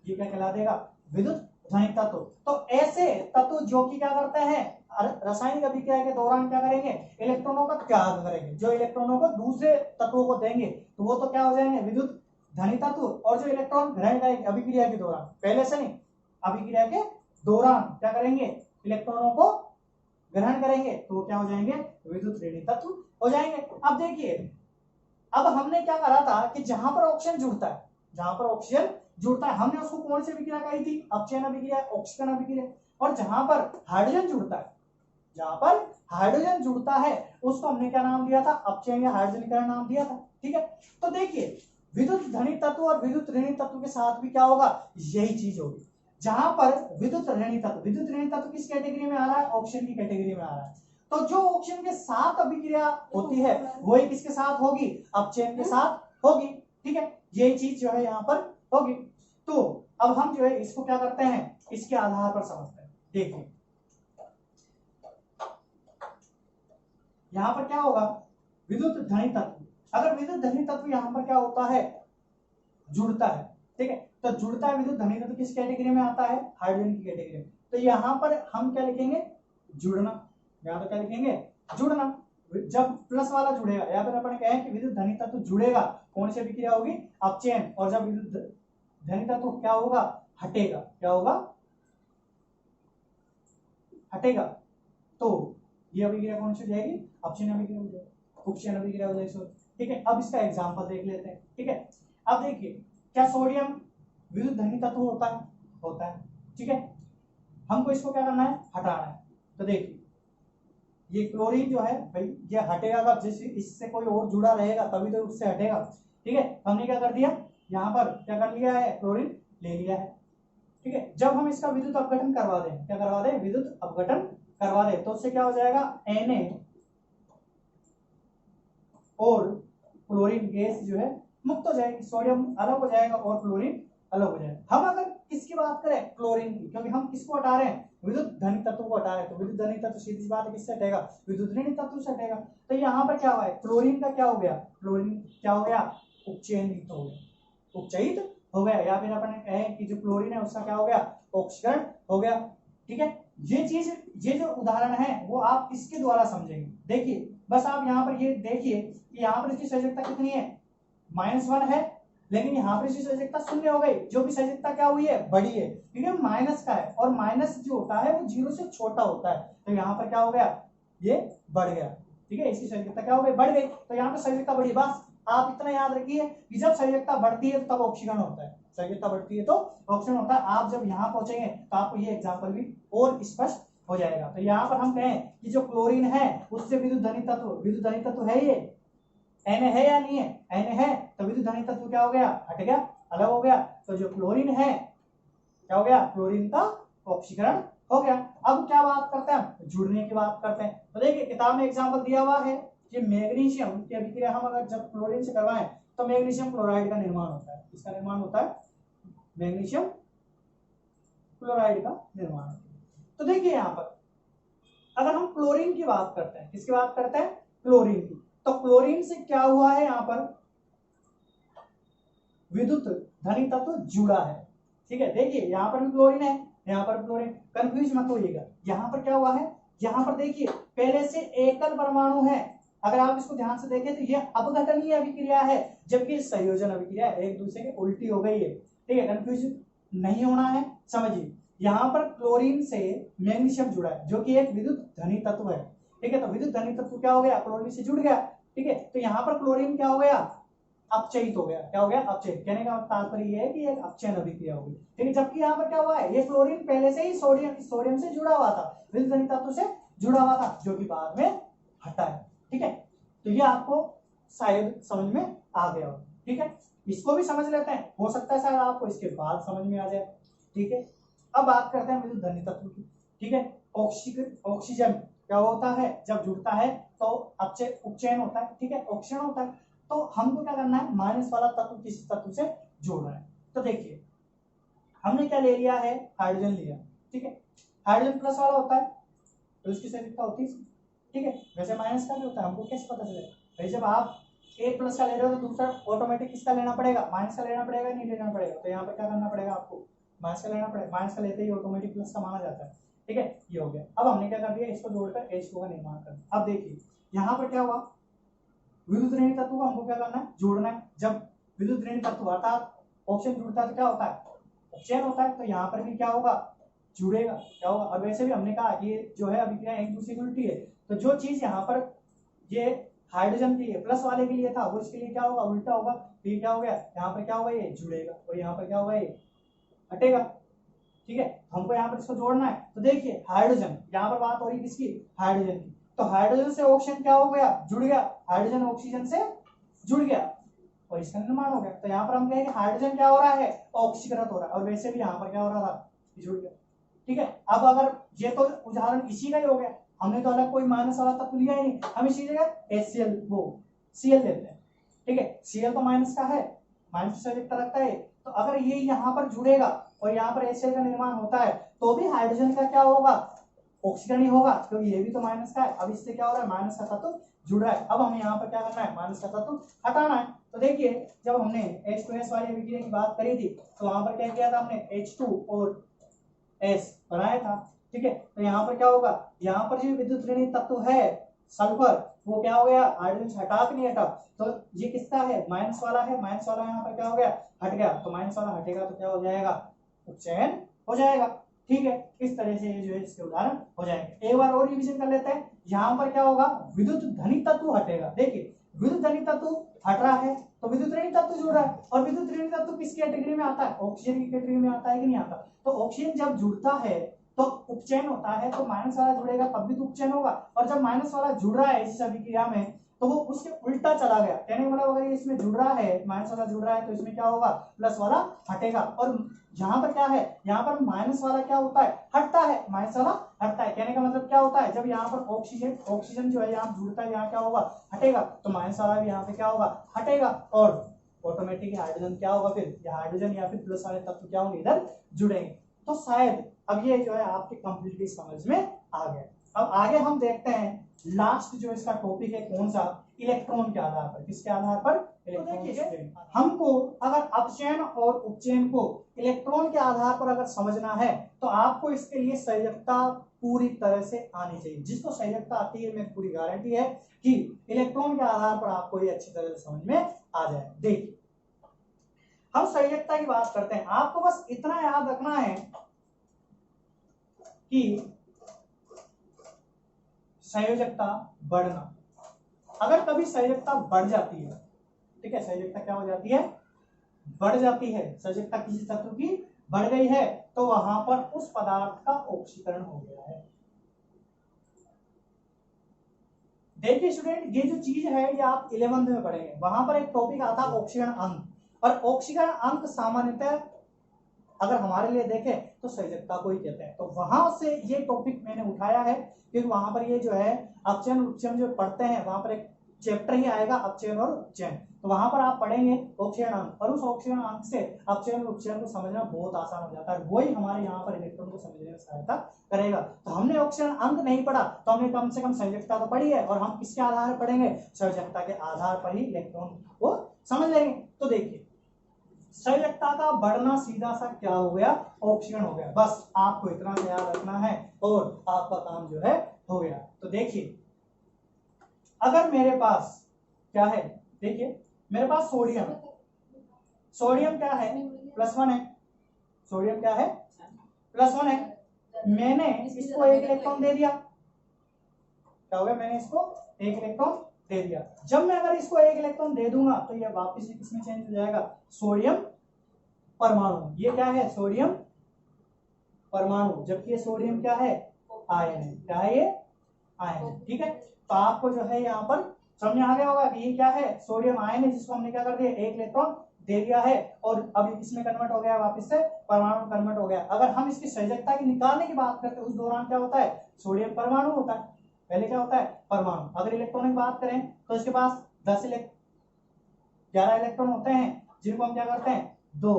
[SPEAKER 1] ये क्या कहला देगा, विद्युत धनी तत्व। तो ऐसे तत्व जो कि क्या करते हैं, रासायनिक अभिक्रिया के दौरान क्या करेंगे, इलेक्ट्रॉनों का त्याग करेंगे, जो इलेक्ट्रॉनों को दूसरे तत्वों को देंगे तो वो तो क्या हो जाएंगे, विद्युत धनी तत्व, और जो इलेक्ट्रॉन ग्रहण करेंगे अभिक्रिया के दौरान, पहले से नहीं, अभिक्रिया के दौरान क्या करेंगे, इलेक्ट्रॉनों को ग्रहण करेंगे तो क्या हो जाएंगे, विद्युत ऋणी तत्व हो जाएंगे। अब देखिए, अब हमने क्या करा था कि जहां पर ऑक्सीजन जुड़ता है, जहां पर ऑक्सीजन जुड़ता है हमने उसको कौन सी अभिक्रिया कही थी, अपचयन अभिक्रिया, ऑक्सीकरण अभिक्रिया। और जहां पर हाइड्रोजन जुड़ता है, जहां पर हाइड्रोजन जुड़ता है उसको हमने क्या नाम दिया था, अपचयन या हाइड्रोजनीकरण नाम दिया था। ठीक है, तो देखिए विद्युत धनी तत्व और विद्युत ऋणी तत्व के साथ भी क्या होगा, यही चीज होगी। जहां पर विद्युत ऋणी तत्व किस कैटेगरी में आ रहा है, ऑक्सीजन की कैटेगरी में आ रहा है। तो जो ऑक्सीजन के साथ अभिक्रिया होती है वही किसके साथ होगी, अपचयन के साथ होगी। ठीक है, यही चीज जो है यहाँ पर होगी। तो अब हम जो है इसको क्या करते हैं, इसके आधार पर समझते हैं। देखिए यहाँ पर क्या होगा, विद्युत धनी तत्व, अगर विद्युत धनी तत्व यहाँ पर क्या होता है, जुड़ता है। ठीक है, तो जुड़ता है विद्युत धनी तत्व किस कैटेगरी में आता है, हाइड्रोजन की कैटेगरी में। तो यहाँ पर हम क्या लिखेंगे, जुड़ना, यहाँ पर क्या लिखेंगे, जुड़ना। जब प्लस वाला जुड़ेगा, या फिर अपन कहें कि विद्युत धनी तत्व जुड़ेगा, कौन सी अभिक्रिया होगी, अपचयन। और जब विद्युत धनी तत्व क्या होगा, हटेगा, क्या होगा, हटेगा, तो ये अभिक्रिया कौन सी हो जाएगी, अपचयन अभिक्रिया हो जाएगी, उपचयन अभिक्रिया हो जाएगी। ठीक है, अब इसका एग्जांपल देख लेते हैं। ठीक है, अब देखिए क्या सोडियम विद्युत धनी तत्व होता है, होता है। ठीक है, हमको इसको क्या करना है, हटाना है। तो देखिए ये क्लोरीन जो है भाई, ये हटेगा कब, जैसे इससे कोई और जुड़ा रहेगा तभी तो उससे हटेगा। ठीक है, हमने क्या कर दिया, यहाँ पर क्या कर लिया है, क्लोरीन ले लिया है। ठीक है, जब हम इसका विद्युत अपघटन करवा दें, क्या करवा दें, विद्युत अपघटन करवा दें, तो उससे क्या हो जाएगा, Na और क्लोरीन गैस जो है मुक्त हो जाएगी, सोडियम अलग हो जाएगा और क्लोरीन अलग हो जाएगा। हम अगर किसकी बात करें, क्लोरीन की, क्योंकि हम किसको हटा रहे हैं, विद्युत धनी तत्व को हटा रहे हैं। तो विद्युत धनी तत्व सीधी सी बात है किससे हटेगा, विद्युत ऋणी तत्व से हटेगा। तो यहाँ पर क्या हुआ है, क्लोरीन का क्या हो गया, क्लोरीन क्या हो गया, उपचयनित हो गया, उपचयित हो गया, या फिर अपन कहे कि जो क्लोरीन है उसका क्या हो गया, ऑक्सीकरण हो गया। ठीक है, ये चीज, ये जो उदाहरण है वो आप इसके द्वारा समझेंगे। देखिए बस आप यहाँ पर ये देखिए कि यहाँ पर इसकी सजगता कितनी है, -1 है, लेकिन यहाँ पर इसकी सजगता 0 हो गई। जो भी सजगता क्या हुई है, बढ़ी है, क्योंकि माइनस का है, और माइनस जो होता है वो 0 से छोटा होता है। तो यहाँ पर क्या हो गया, ये बढ़ गया। ठीक है, इसकी सजगता क्या हो गई, बढ़ गई। तो यहाँ पर सजगता बढ़ी। बस आप इतना याद रखिए कि जब सजगता बढ़ती है तब ऑक्सीकरण होता है, सजगता बढ़ती है तो ऑक्सीकरण होता है। आप जब यहाँ पहुंचेंगे तो आपको ये एग्जाम्पल भी और स्पष्ट हो जाएगा। तो यहाँ पर हम कहें कि जो क्लोरीन है उससे विद्युत धनी तत्व है, ये Na है या नहीं है, Na है, तो विद्युत धनी तत्व क्या हो गया, हट गया, अलग हो गया। तो जो क्लोरीन है क्या हो गया, क्लोरीन का ऑक्सीकरण हो गया। अब क्या बात करते हैं, जुड़ने की बात करते हैं। तो देखिए किताब में एग्जाम्पल दिया हुआ है कि मैग्नीशियम की अभिक्रिया हम अगर जब क्लोरीन से करवाएं तो मैग्नीशियम क्लोराइड का निर्माण होता है। इसका निर्माण होता है, मैग्नीशियम क्लोराइड का निर्माण। तो देखिए यहाँ पर अगर हम क्लोरीन की बात करते हैं, किसकी बात करते हैं, क्लोरीन की, तो क्लोरीन से क्या हुआ है, यहाँ पर विद्युत धनी तत्व जुड़ा है। ठीक है, देखिए यहाँ पर भी क्लोरीन है, यहाँ पर क्लोरीन, कंफ्यूज मत होइएगा। यहाँ पर क्या हुआ है, यहाँ पर देखिए पहले से एकल परमाणु है, अगर आप इसको ध्यान से देखें तो ये अपघटनीय अभिक्रिया है, जबकि संयोजन अभिक्रिया एक दूसरे के उल्टी हो गई है। ठीक है, कंफ्यूज नहीं होना है, समझिए। यहाँ पर क्लोरीन से मैग्नीशियम जुड़ा है जो कि एक विद्युत धनी तत्व है। ठीक है, तो विद्युत धनी तत्व क्या हो गया, क्लोरीन से जुड़ गया। ठीक है, तो यहाँ पर क्लोरीन क्या हो गया, अपचयित हो गया। क्या हो गया, अपचयित। कहने का तात्पर्य यह है कि एक अपचयन अभिक्रिया होगी। ठीक है, जबकि यहाँ पर क्या हुआ है, ये क्लोरीन पहले से ही सोडियम से जुड़ा हुआ था, विद्युत धनी तत्व से जुड़ा हुआ था, जो कि बाद में हटा है। ठीक है, तो ये आपको शायद समझ में आ गया हो। ठीक है, इसको भी समझ लेते हैं, हो सकता है शायद आपको इसके बाद समझ में आ जाए। ठीक है, अब बात करते हैं विद्युत धनी तत्व की। ठीक है, ऑक्सीजन क्या होता है, जब जुड़ता है तो उपचयन होता है। ठीक है, ऑक्सीजन होता है। तो हमको क्या करना है, माइनस वाला तत्व किसी तत्व से जोड़ना है। तो देखिए हमने क्या ले लिया है, हाइड्रोजन लिया। ठीक है, हाइड्रोजन प्लस वाला होता है तो उसकी संयुक्ता होती है। ठीक है, वैसे माइनस का भी होता है, हमको कैसे पता चलेगा भाई, जब आप एक प्लस का ले रहे हो तो दूसरा ऑटोमेटिक किसका लेना पड़ेगा, माइनस का लेना पड़ेगा, नहीं लेना पड़ेगा। तो यहाँ पर क्या करना पड़ेगा आपको, माइनस का लेना पड़ेगा। माइनस का लेते ही ऑटोमेटिक प्लस का माना जाता है। ठीक है, ये हो गया। अब हमने क्या कर दिया, इसको जोड़कर H2 का निर्माण कर दिया। अब देखिए यहाँ पर क्या हुआ, विद्युत ऋणी तत्व को हमको क्या करना है, जोड़ना है। जब विद्युत ऋणी तत्व अर्थात ऑक्सीजन जुड़ता है तो क्या होता है, उपचयन होता है। तो यहाँ पर भी क्या होगा, जुड़ेगा, क्या होगा। और वैसे भी हमने कहा ये जो है अभिक्रिया एक दूसरे की उल्टी है, तो जो चीज यहाँ पर ये हाइड्रोजन के लिए प्लस वाले के लिए था वो इसके लिए क्या होगा, उल्टा होगा। तो ये क्या हो गया, यहाँ पर क्या होगा, ये जुड़ेगा, और यहाँ पर क्या होगा, ये हटेगा। ठीक है, हमको यहाँ पर इसको जोड़ना है। तो देखिए हाइड्रोजन, यहाँ पर बात हो रही किसकी, हाइड्रोजन की। तो हाइड्रोजन से ऑक्सीजन क्या हो गया, जुड़ गया, हाइड्रोजन ऑक्सीजन से जुड़ गया और इसका निर्माण हो गया। तो यहाँ पर हम कहेंगे हाइड्रोजन क्या हो रहा है, ऑक्सीकृत हो रहा है, और वैसे भी यहाँ पर क्या हो रहा था, जुड़ गया। ठीक है, अब अगर ये तो उदाहरण इसी का ही हो गया, हमने तो अलग कोई माइनस वाला तत्व लिया ही नहीं, हम इसी जगह HCl वो Cl लेते हैं। ठीक है, Cl तो माइनस का है, माइनस से रखता है। तो अगर ये यहाँ पर जुड़ेगा और यहाँ पर HCl का निर्माण होता है तो भी हाइड्रोजन का क्या होगा, ऑक्सीकरण ही होगा, क्योंकि ये भी तो माइनस का है। अब इससे क्या हो रहा है, माइनस का तत्व जुड़ रहा है। अब हमें यहाँ पर क्या करना है, माइनस का तत्व हटाना है। तो देखिए जब हमने H2S वाली अभिक्रिया की बात करी थी तो वहां पर क्या किया था हमने, H2 और S बनाया था। ठीक है, तो यहाँ पर क्या होगा, यहाँ पर जो विद्युत ऋणी तत्व है सल्फर, वो क्या हो गया, हाइड्रोजन से हटा के नहीं हटा, तो ये किसका है, माइनस वाला है, माइनस वाला यहाँ पर क्या हो गया, हट गया। तो माइनस वाला हटेगा तो क्या हो जाएगा, उपचयन हो जाएगा। ठीक है, इस तरह से ये जो है इसके उदाहरण हो जाएंगे। एक बार और रिवीजन कर लेते हैं। यहाँ पर क्या होगा, विद्युत धनी तत्व हटेगा। देखिए विद्युत धनी तत्व हट रहा है तो विद्युत ऋणी तत्व जुड़ रहा है, और विद्युत ऋणी तत्व किस कैटेगरी में आता है, ऑक्सीजन की कैटेगरी में आता है कि नहीं आता। तो ऑक्सीजन जब जुड़ता है तो उपचयन होता है, तो माइनस वाला जुड़ेगा तब भी तो उपचयन होगा। और जब माइनस वाला जुड़ रहा है इस अभिक्रिया में तो वो उसके उल्टा चला गया, कहने का मतलब अगर ये इसमें जुड़ रहा है, माइनस वाला जुड़ रहा है तो इसमें क्या होगा, प्लस वाला हटेगा। और यहाँ पर क्या है, यहाँ पर माइनस वाला क्या होता है, हटता है, माइनस वाला हटता है। कहने का मतलब क्या होता है, जब यहाँ पर ऑक्सीजन ऑक्सीजन जो है यहाँ जुड़ता है, यहाँ क्या होगा, हटेगा, तो माइनस वाला भी यहाँ पे क्या होगा, हटेगा, और ऑटोमेटिकली हाइड्रोजन क्या होगा, फिर या हाइड्रोजन या फिर प्लस वाले तत्व क्या होंगे, इधर जुड़ेंगे। तो शायद अब ये जो है आपकी कंप्लीटली समझ में आ गया। अब आगे हम देखते हैं लास्ट जो इसका टॉपिक है कौन सा, इलेक्ट्रॉन के आधार पर। किसके आधार पर, इलेक्ट्रॉन के। हमको अगर अपचयन और उपचयन को इलेक्ट्रॉन के आधार पर अगर समझना है तो आपको इसके लिए संयोजकता पूरी तरह से आनी चाहिए। जिसको संयोजकता आती है, मेरी पूरी गारंटी है कि इलेक्ट्रॉन के आधार पर आपको ये अच्छी तरह से समझ में आ जाए। देखिए हम संयोजकता की बात करते हैं, आपको बस इतना याद रखना है कि संयोजकता बढ़ना, अगर कभी संयोजकता बढ़ जाती है, ठीक है, संयोजकता क्या हो जाती है, बढ़ जाती है, संयोजकता किसी तत्व की बढ़ गई है तो वहां पर उस पदार्थ का ऑक्सीकरण हो गया है। देखिए स्टूडेंट, ये जो चीज है ये आप 11th में पढ़ेंगे, वहां पर एक टॉपिक आता है ऑक्सीकरण अंक, और ऑक्सीकरण अंक सामान्यतः अगर हमारे लिए देखें तो संयोजकता को ही कहते हैं। तो वहां से ये टॉपिक मैंने उठाया है क्योंकि वहां पर ये जो है अपचयन उपचयन जो पढ़ते हैं वहां पर एक चैप्टर ही आएगा अपचयन और उपचयन, तो वहां पर आप पढ़ेंगे ऑक्सीजन अंक, और उस ऑक्सीजन अंक से अपचयन और उपचयन को समझना बहुत आसान हो जाता है। वही हमारे यहाँ पर इलेक्ट्रॉन को समझने में सहायता करेगा। तो हमने ऑक्सीजन अंक नहीं पढ़ा तो हमने कम से कम संयोजकता तो पढ़ी है, और हम किसके आधार पर पढ़ेंगे, संयोजकता के आधार पर ही इलेक्ट्रॉन को समझ लेंगे। तो देखिए संयोजकता का बढ़ना सीधा सा क्या हो गया, ऑक्सीजन हो गया। बस आपको इतना सा याद रखना है और आपका काम जो है हो गया। तो देखिए अगर मेरे पास क्या है, देखिए मेरे पास सोडियम, सोडियम क्या है, +1 है, सोडियम क्या है, +1 है। मैंने इसको एक इलेक्ट्रॉन दे दिया, क्या हो गया, मैंने इसको एक इलेक्ट्रॉन दे दिया। जब मैं अगर इसको एक इलेक्ट्रॉन दे दूंगा तो ये वापस किसमें चेंज हो जाएगा, सोडियम परमाणु। ये क्या है, सोडियम परमाणु, जबकि ये सोडियम क्या है, आयन है। क्या है ये, आयन है। ठीक है, तो आपको जो है यहाँ पर समझ में आ गया होगा कि ये क्या है, सोडियम आयन है, जिसको हमने क्या कर दिया, एक इलेक्ट्रॉन दे दिया है, और अब इसमें कन्वर्ट हो गया, वापस से परमाणु कन्वर्ट हो गया। अगर हम इसकी संयोजकता की निकालने की बात करते हैं उस दौरान क्या होता है, सोडियम परमाणु होता है, पहले क्या होता है, परमाणु। अगर इलेक्ट्रॉन की बात करें तो इसके पास 11 इलेक्ट्रॉन होते हैं, जिनको हम क्या करते हैं, 2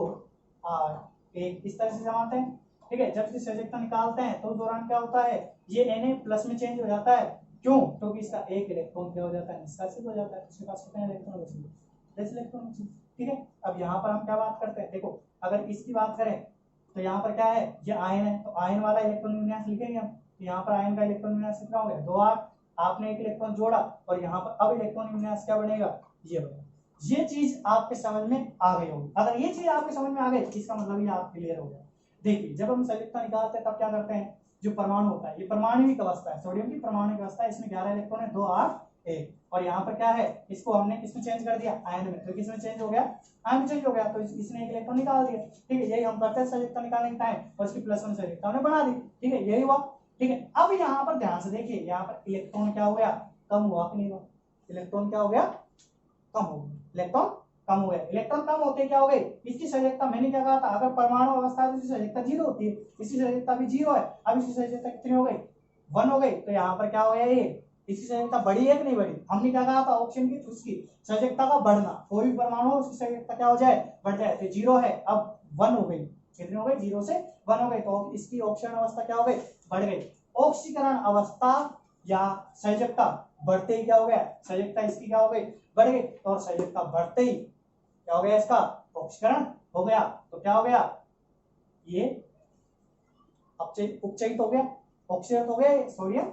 [SPEAKER 1] 8 1 इस तरह से जमाते हैं। ठीक है, जब इसकी संयोजकता निकालते हैं तो उस दौरान क्या होता है, ये Na+ में चेंज हो जाता है। क्यों, क्योंकि इसका एक इलेक्ट्रॉन क्या हो जाता है, निष्कासित हो जाता है। उसके पास कितने इलेक्ट्रॉन बचे, 10 इलेक्ट्रॉन बचे। ठीक है, अब यहाँ पर हम क्या बात करते हैं, देखो अगर इसकी बात करें तो यहाँ पर क्या है, ये आयन है, तो आयन वाला इलेक्ट्रॉन विन्यास लिखेंगे हम। तो यहाँ पर आयन का इलेक्ट्रॉन विन्यास कितना हो गया, 2 8, आपने एक इलेक्ट्रॉन जोड़ा और यहाँ पर अब इलेक्ट्रॉन विन्यास क्या बनेगा, ये बनेगा। ये चीज आपके समझ में आ गई होगी। अगर ये चीज आपके समझ में आ गई इसका मतलब ये आप क्लियर हो गया। देखिए जब हम संयुक्ता निकालते हैं तब क्या करते हैं, जो परमाणु होता है, ये परमाणुविक अवस्था है, सोडियम की परमाणुविक अवस्था है, इसमें 11 इलेक्ट्रॉन है, 2 8 1, और यहाँ पर क्या है, इसको हमने किसमें चेंज कर दिया, आयन में। तो किसमें चेंज हो गया, आयन में चेंज हो गया, तो इसने एक इलेक्ट्रॉन निकाल दिया। ठीक है, यही हम करते हैं संयुक्ता निकालने के टाइम, और इसकी प्लस वन संयुक्ता हमने बना दी। ठीक है, यही हुआ। ठीक है, अब यहाँ पर ध्यान से देखिए, यहाँ पर इलेक्ट्रॉन क्या हो गया, कम हुआ कि नहीं हुआ, इलेक्ट्रॉन क्या हो गया, कम हो गया, इलेक्ट्रॉन कम हो गया। इलेक्ट्रॉन कम होते क्या हो गई, इसकी संयोजकता, मैंने क्या कहा था, अगर परमाणु अवस्था है तो इसकी संयोजकता 0 होती है, इसकी संयोजकता भी 0 है। अब इसकी संयोजकता कितनी हो गई, 1 हो गई। तो यहाँ पर क्या हो गया, ये इसकी संयोजकता बढ़ी है कि नहीं बढ़ी, हमने क्या कहा था, ऑक्सीजन की उसकी संयोजकता का बढ़ना, कोई भी परमाणु उसकी संयोजकता क्या हो जाए, बढ़ जाए। तो 0 है, अब 1 हो गई, कितनी हो गई, 0 से 1 हो गई, तो इसकी ऑक्सीजन अवस्था क्या हो गई, बढ़ गई। ऑक्सीकरण अवस्था या संयोजकता बढ़ते ही क्या हो गया, संयोजकता इसकी क्या हो गई, बढ़ गई, और संयोजकता बढ़ते ही क्या हो गया, इसका ऑक्सीकरण हो गया। तो क्या हो गया, ये उपचयित हो गया, ऑक्सीडेट हो गया, सोडियम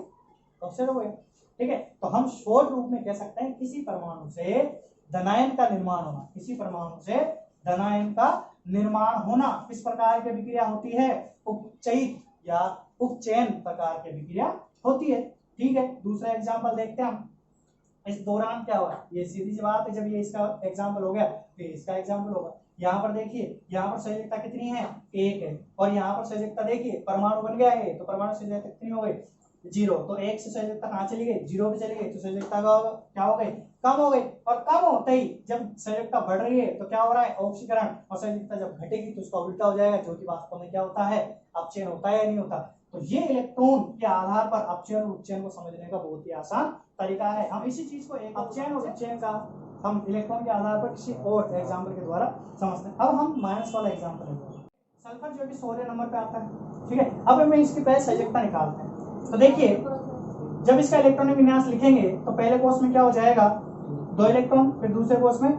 [SPEAKER 1] ऑक्साइड हो गया। ठीक है, तो हम शॉर्ट रूप में कह सकते हैं किसी परमाणु से धनायन का निर्माण होना, किसी परमाणु से धनायन का निर्माण होना किस प्रकार की विक्रिया होती है, उपचयित या उपचयन प्रकार की विक्रिया होती है। ठीक है, दूसरा एग्जांपल देखते हैं हम। इस दौरान क्या हुआ, ये सीधी सी बात है, जब ये इसका एग्जांपल हो गया फिर इसका एग्जांपल होगा। यहाँ पर देखिए, यहाँ पर संयोजकता कितनी है, 1 है, और यहाँ पर संयोजकता देखिए परमाणु बन गया है, तो परमाणु संयोजकता कितनी हो गई, 0। तो 1 से संयोजकता कहाँ चली गई, 0 पे चली गई, तो संयोजकता क्या हो गई, कम हो गई। और कम होते ही जब संयोजकता बढ़ रही है तो क्या हो रहा है, ऑक्सीकरण, और संयोजकता जब घटेगी तो उसका उल्टा हो जाएगा, जो कि वास्तव में क्या होता है, अपचयन होता है या नहीं होता। तो ये इलेक्ट्रॉन के आधार पर अपचयन और उपचयन को समझने का बहुत ही आसान तरीका है। हम इसी चीज को एक अपचयन और उपचयन का हम इलेक्ट्रॉन के आधार पर किसी और एग्जांपल के द्वारा समझते हैं। अब हम माइनस वाला एग्जांपल लेंगे, सल्फर जो कि 16 नंबर पे आता है। ठीक है, अब हमें इसकी पहले संयोजकता निकालते हैं। तो देखिए जब इसका इलेक्ट्रॉनिक विन्यास लिखेंगे तो पहले कोष में क्या हो जाएगा, 2 इलेक्ट्रॉन, फिर दूसरे कोष में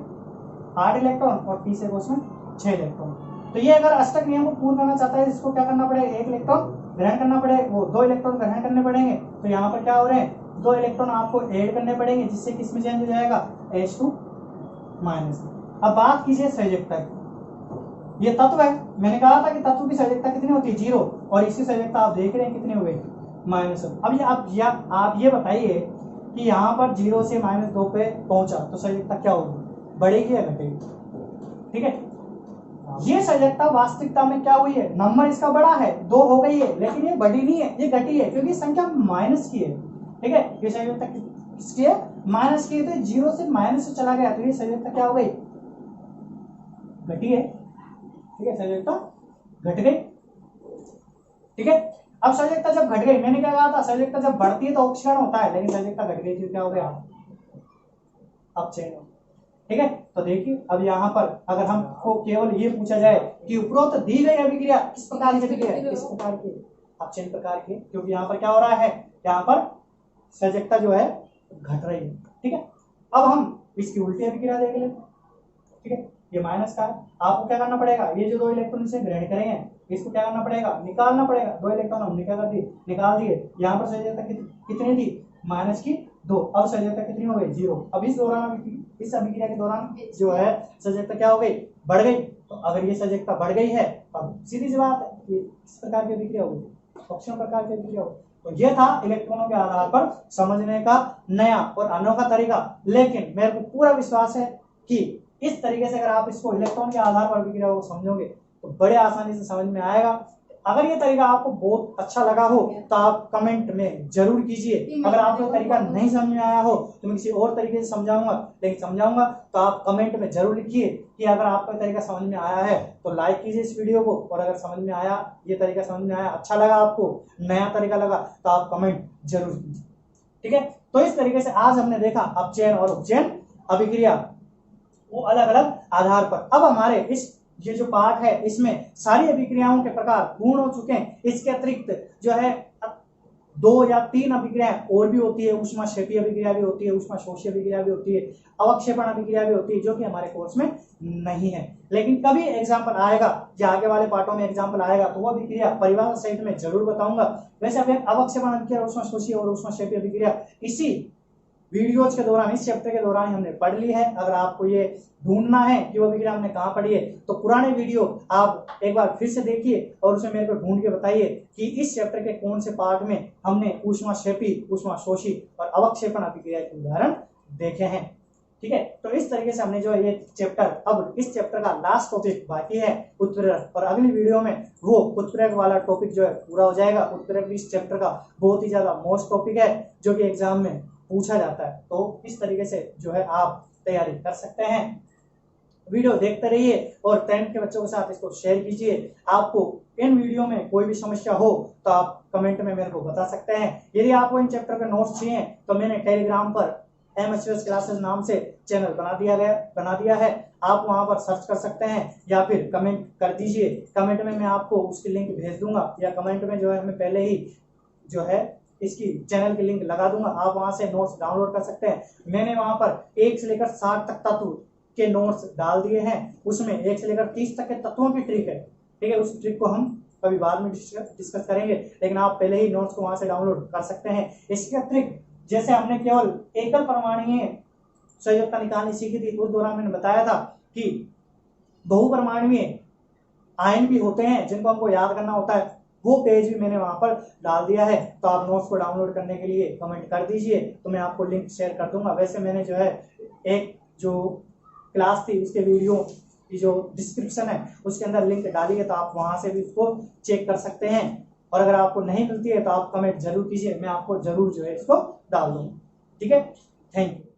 [SPEAKER 1] 8 इलेक्ट्रॉन, और तीसरे कोष में 6 इलेक्ट्रॉन। तो ये अगर अष्टक नियम को पूर्ण करना चाहता है, इसको क्या करना पड़ेगा, 1 इलेक्ट्रॉन ग्रहण करना पड़ेगा, वो 2 इलेक्ट्रॉन ग्रहण करने पड़ेंगे। तो यहाँ पर क्या हो रहे हैं, 2 इलेक्ट्रॉन आपको ऐड करने पड़ेंगे, जिससे किसमें चेंज हो जाएगा, H2 माइनस। अब बात कीजिए संयोजकता की, ये तत्व है, मैंने कहा था कि तत्व की संयोजकता कितनी होती है, 0, और इसकी संयोजकता आप देख रहे हैं कितनी हो गई, -1। अब आप ये बताइए कि यहाँ पर 0 से -2 पे पहुंचा तो संयोजकता क्या होगी, बढ़ेगी या घटेगी। ठीक है, ये संयोजकता वास्तविकता में क्या हुई है, नंबर इसका बड़ा है, 2 हो गई है, लेकिन ये बढ़ी नहीं है, ये घटी है, क्योंकि संख्या माइनस की है। ठीक है, ये संयोजकता किसकी है, माइनस की है, तो 0 से माइनस से चला गया, तो ये संयोजकता क्या हो गई, घटी है। ठीक है, संयोजकता घट गई। ठीक है, अब संयोजकता जब घट गई, मैंने क्या कहा था, संयोजकता जब बढ़ती है तो ऑक्सीकरण होता है, लेकिन संयोजकता घट गई तो क्या हो गया, अपचयन। ठीक है, तो देखिए अब यहाँ पर अगर हमको केवल ये पूछा जाए कि उपरोक्त दी गई अभिक्रिया किस प्रकार की अभिक्रिया है, किस प्रकार की, अपचयन प्रकार की, क्योंकि यहाँ पर क्या हो रहा है, यहाँ पर संयोजकता जो है घट रही है। ठीक है, अब हम इसकी उल्टी अभिक्रिया देख लेते हैं। ठीक है, ये माइनस का है, आपको क्या करना पड़ेगा, ये जो 2 इलेक्ट्रॉन से ग्रहण करेंगे इसको क्या करना पड़ेगा, निकालना पड़ेगा। 2 इलेक्ट्रॉन हमने क्या कर दिए, निकाल दिए। यहाँ पर संयोजकता कितनी थी, -2, अब संयोजकता कितनी हो गई, 0। अब इस दौरान, इस अभिक्रिया के दौरान जो है संयोजकता क्या हो गई, बढ़ गई। तो अगर ये संयोजकता बढ़ गई है अब सीधी सी बात है कि इस प्रकार की अभिक्रिया होगी, ऑक्सीजन प्रकार की अभिक्रिया होगी। तो ये था इलेक्ट्रॉनों के आधार पर समझने का नया और अनोखा तरीका। लेकिन मेरे को पूरा विश्वास है कि इस तरीके से अगर आप इसको इलेक्ट्रॉन के आधार पर अभिक्रिया को समझोगे तो बड़े आसानी से समझ में आएगा। अगर ये तरीका आपको बहुत अच्छा लगा हो तो आप कमेंट में जरूर कीजिए। अगर आपको तरीका नहीं समझ में आया हो तो मैं किसी और तरीके से समझाऊंगा, लेकिन समझाऊंगा तो आप कमेंट में जरूर लिखिए कि अगर आपको तरीका समझ में आया है तो लाइक कीजिए इस वीडियो को, और अगर समझ में आया, ये तरीका समझ में आया, अच्छा लगा, आपको नया तरीका लगा तो आप कमेंट जरूर कीजिए। ठीक है, तो इस तरीके से आज हमने देखा अपचयन और उपचयन अभिक्रिया, वो अलग अलग आधार पर। अब हमारे इस ये जो पार्ट है इसमें सारी अभिक्रियाओं के प्रकार पूर्ण हो चुके हैं। इसके अतिरिक्त जो है 2 या 3 अभिक्रिया और भी होती है, ऊष्माक्षेपीय अभिक्रिया भी होती है, ऊष्माशोषी अभिक्रिया भी होती है, अवक्षेपण अभिक्रिया भी होती है, जो कि हमारे कोर्स में नहीं है। लेकिन कभी एग्जाम्पल आएगा या आगे वाले पार्टों में एग्जाम्पल आएगा तो वो अभिक्रिया परिभाषा सहित में जरूर बताऊंगा। वैसे अब अवक्षेपण अभिक्रिया, ऊष्माशोषी और ऊष्माक्षेपीय अभिक्रिया इसी वीडियोज के दौरान, इस चैप्टर के दौरान हमने पढ़ ली है। अगर आपको ये ढूंढना है कि वो अभिक्रिया हमने कहाँ पढ़ी है तो पुराने वीडियो आप एक बार फिर से देखिए और उसमें मेरे को ढूंढ के बताइए कि इस चैप्टर के कौन से पार्ट में हमने ऊष्माक्षेपी, ऊष्माशोषी और अवक्षेपण अभिक्रिया के उदाहरण देखे हैं। ठीक है, तो इस तरीके से हमने जो है ये चैप्टर, अब इस चैप्टर का लास्ट टॉपिक बाकी है उत्प्रेरक, और अगली वीडियो में वो उत्प्रेरक वाला टॉपिक जो है पूरा हो जाएगा। उत्प्रेरक इस चैप्टर का बहुत ही ज्यादा मोस्ट टॉपिक है जो कि एग्जाम में पूछा जाता है। तो इस तरीके से जो है आप तैयारी कर सकते हैं। वीडियो देखते रहिए और 10th के बच्चों के साथ इसको शेयर कीजिए। आपको इन वीडियो में कोई भी समस्या हो तो आप कमेंट में मेरे को बता सकते हैं। यदि आपको इन चैप्टर के नोट्स चाहिए तो मैंने टेलीग्राम पर MHS क्लासेस नाम से चैनल बना दिया है, आप वहां पर सर्च कर सकते हैं या फिर कमेंट कर दीजिए। कमेंट में मैं आपको उसकी लिंक भेज दूंगा, या कमेंट में जो है मैं पहले ही जो है इसकी चैनल की लिंक लगा दूंगा, आप वहां से नोट्स डाउनलोड कर सकते हैं। मैंने वहां पर 1 से लेकर 60 तक तत्व के नोट्स डाल दिए हैं, उसमें 1 से लेकर 30 तक के तत्वों की ट्रिक है। ठीक है, उस ट्रिक को हम कभी बाद में डिस्कस करेंगे, लेकिन आप पहले ही नोट्स को वहां से डाउनलोड कर सकते हैं। इसके अतिरिक्त जैसे हमने केवल एकल परमाणुीय संयोजकता निकालनी सीखी थी, उस दौरान मैंने बताया था कि बहुपरमाणुीय आयन भी होते हैं जिनको हमको याद करना होता है, वो पेज भी मैंने वहां पर डाल दिया है। तो आप नोट्स को डाउनलोड करने के लिए कमेंट कर दीजिए तो मैं आपको लिंक शेयर कर दूंगा। वैसे मैंने जो है एक जो क्लास थी उसके वीडियो की जो डिस्क्रिप्शन है उसके अंदर लिंक डाली है, तो आप वहां से भी इसको चेक कर सकते हैं। और अगर आपको नहीं मिलती है तो आप कमेंट जरूर कीजिए, मैं आपको जरूर जो है इसको डाल दूंगा। ठीक है, थैंक यू।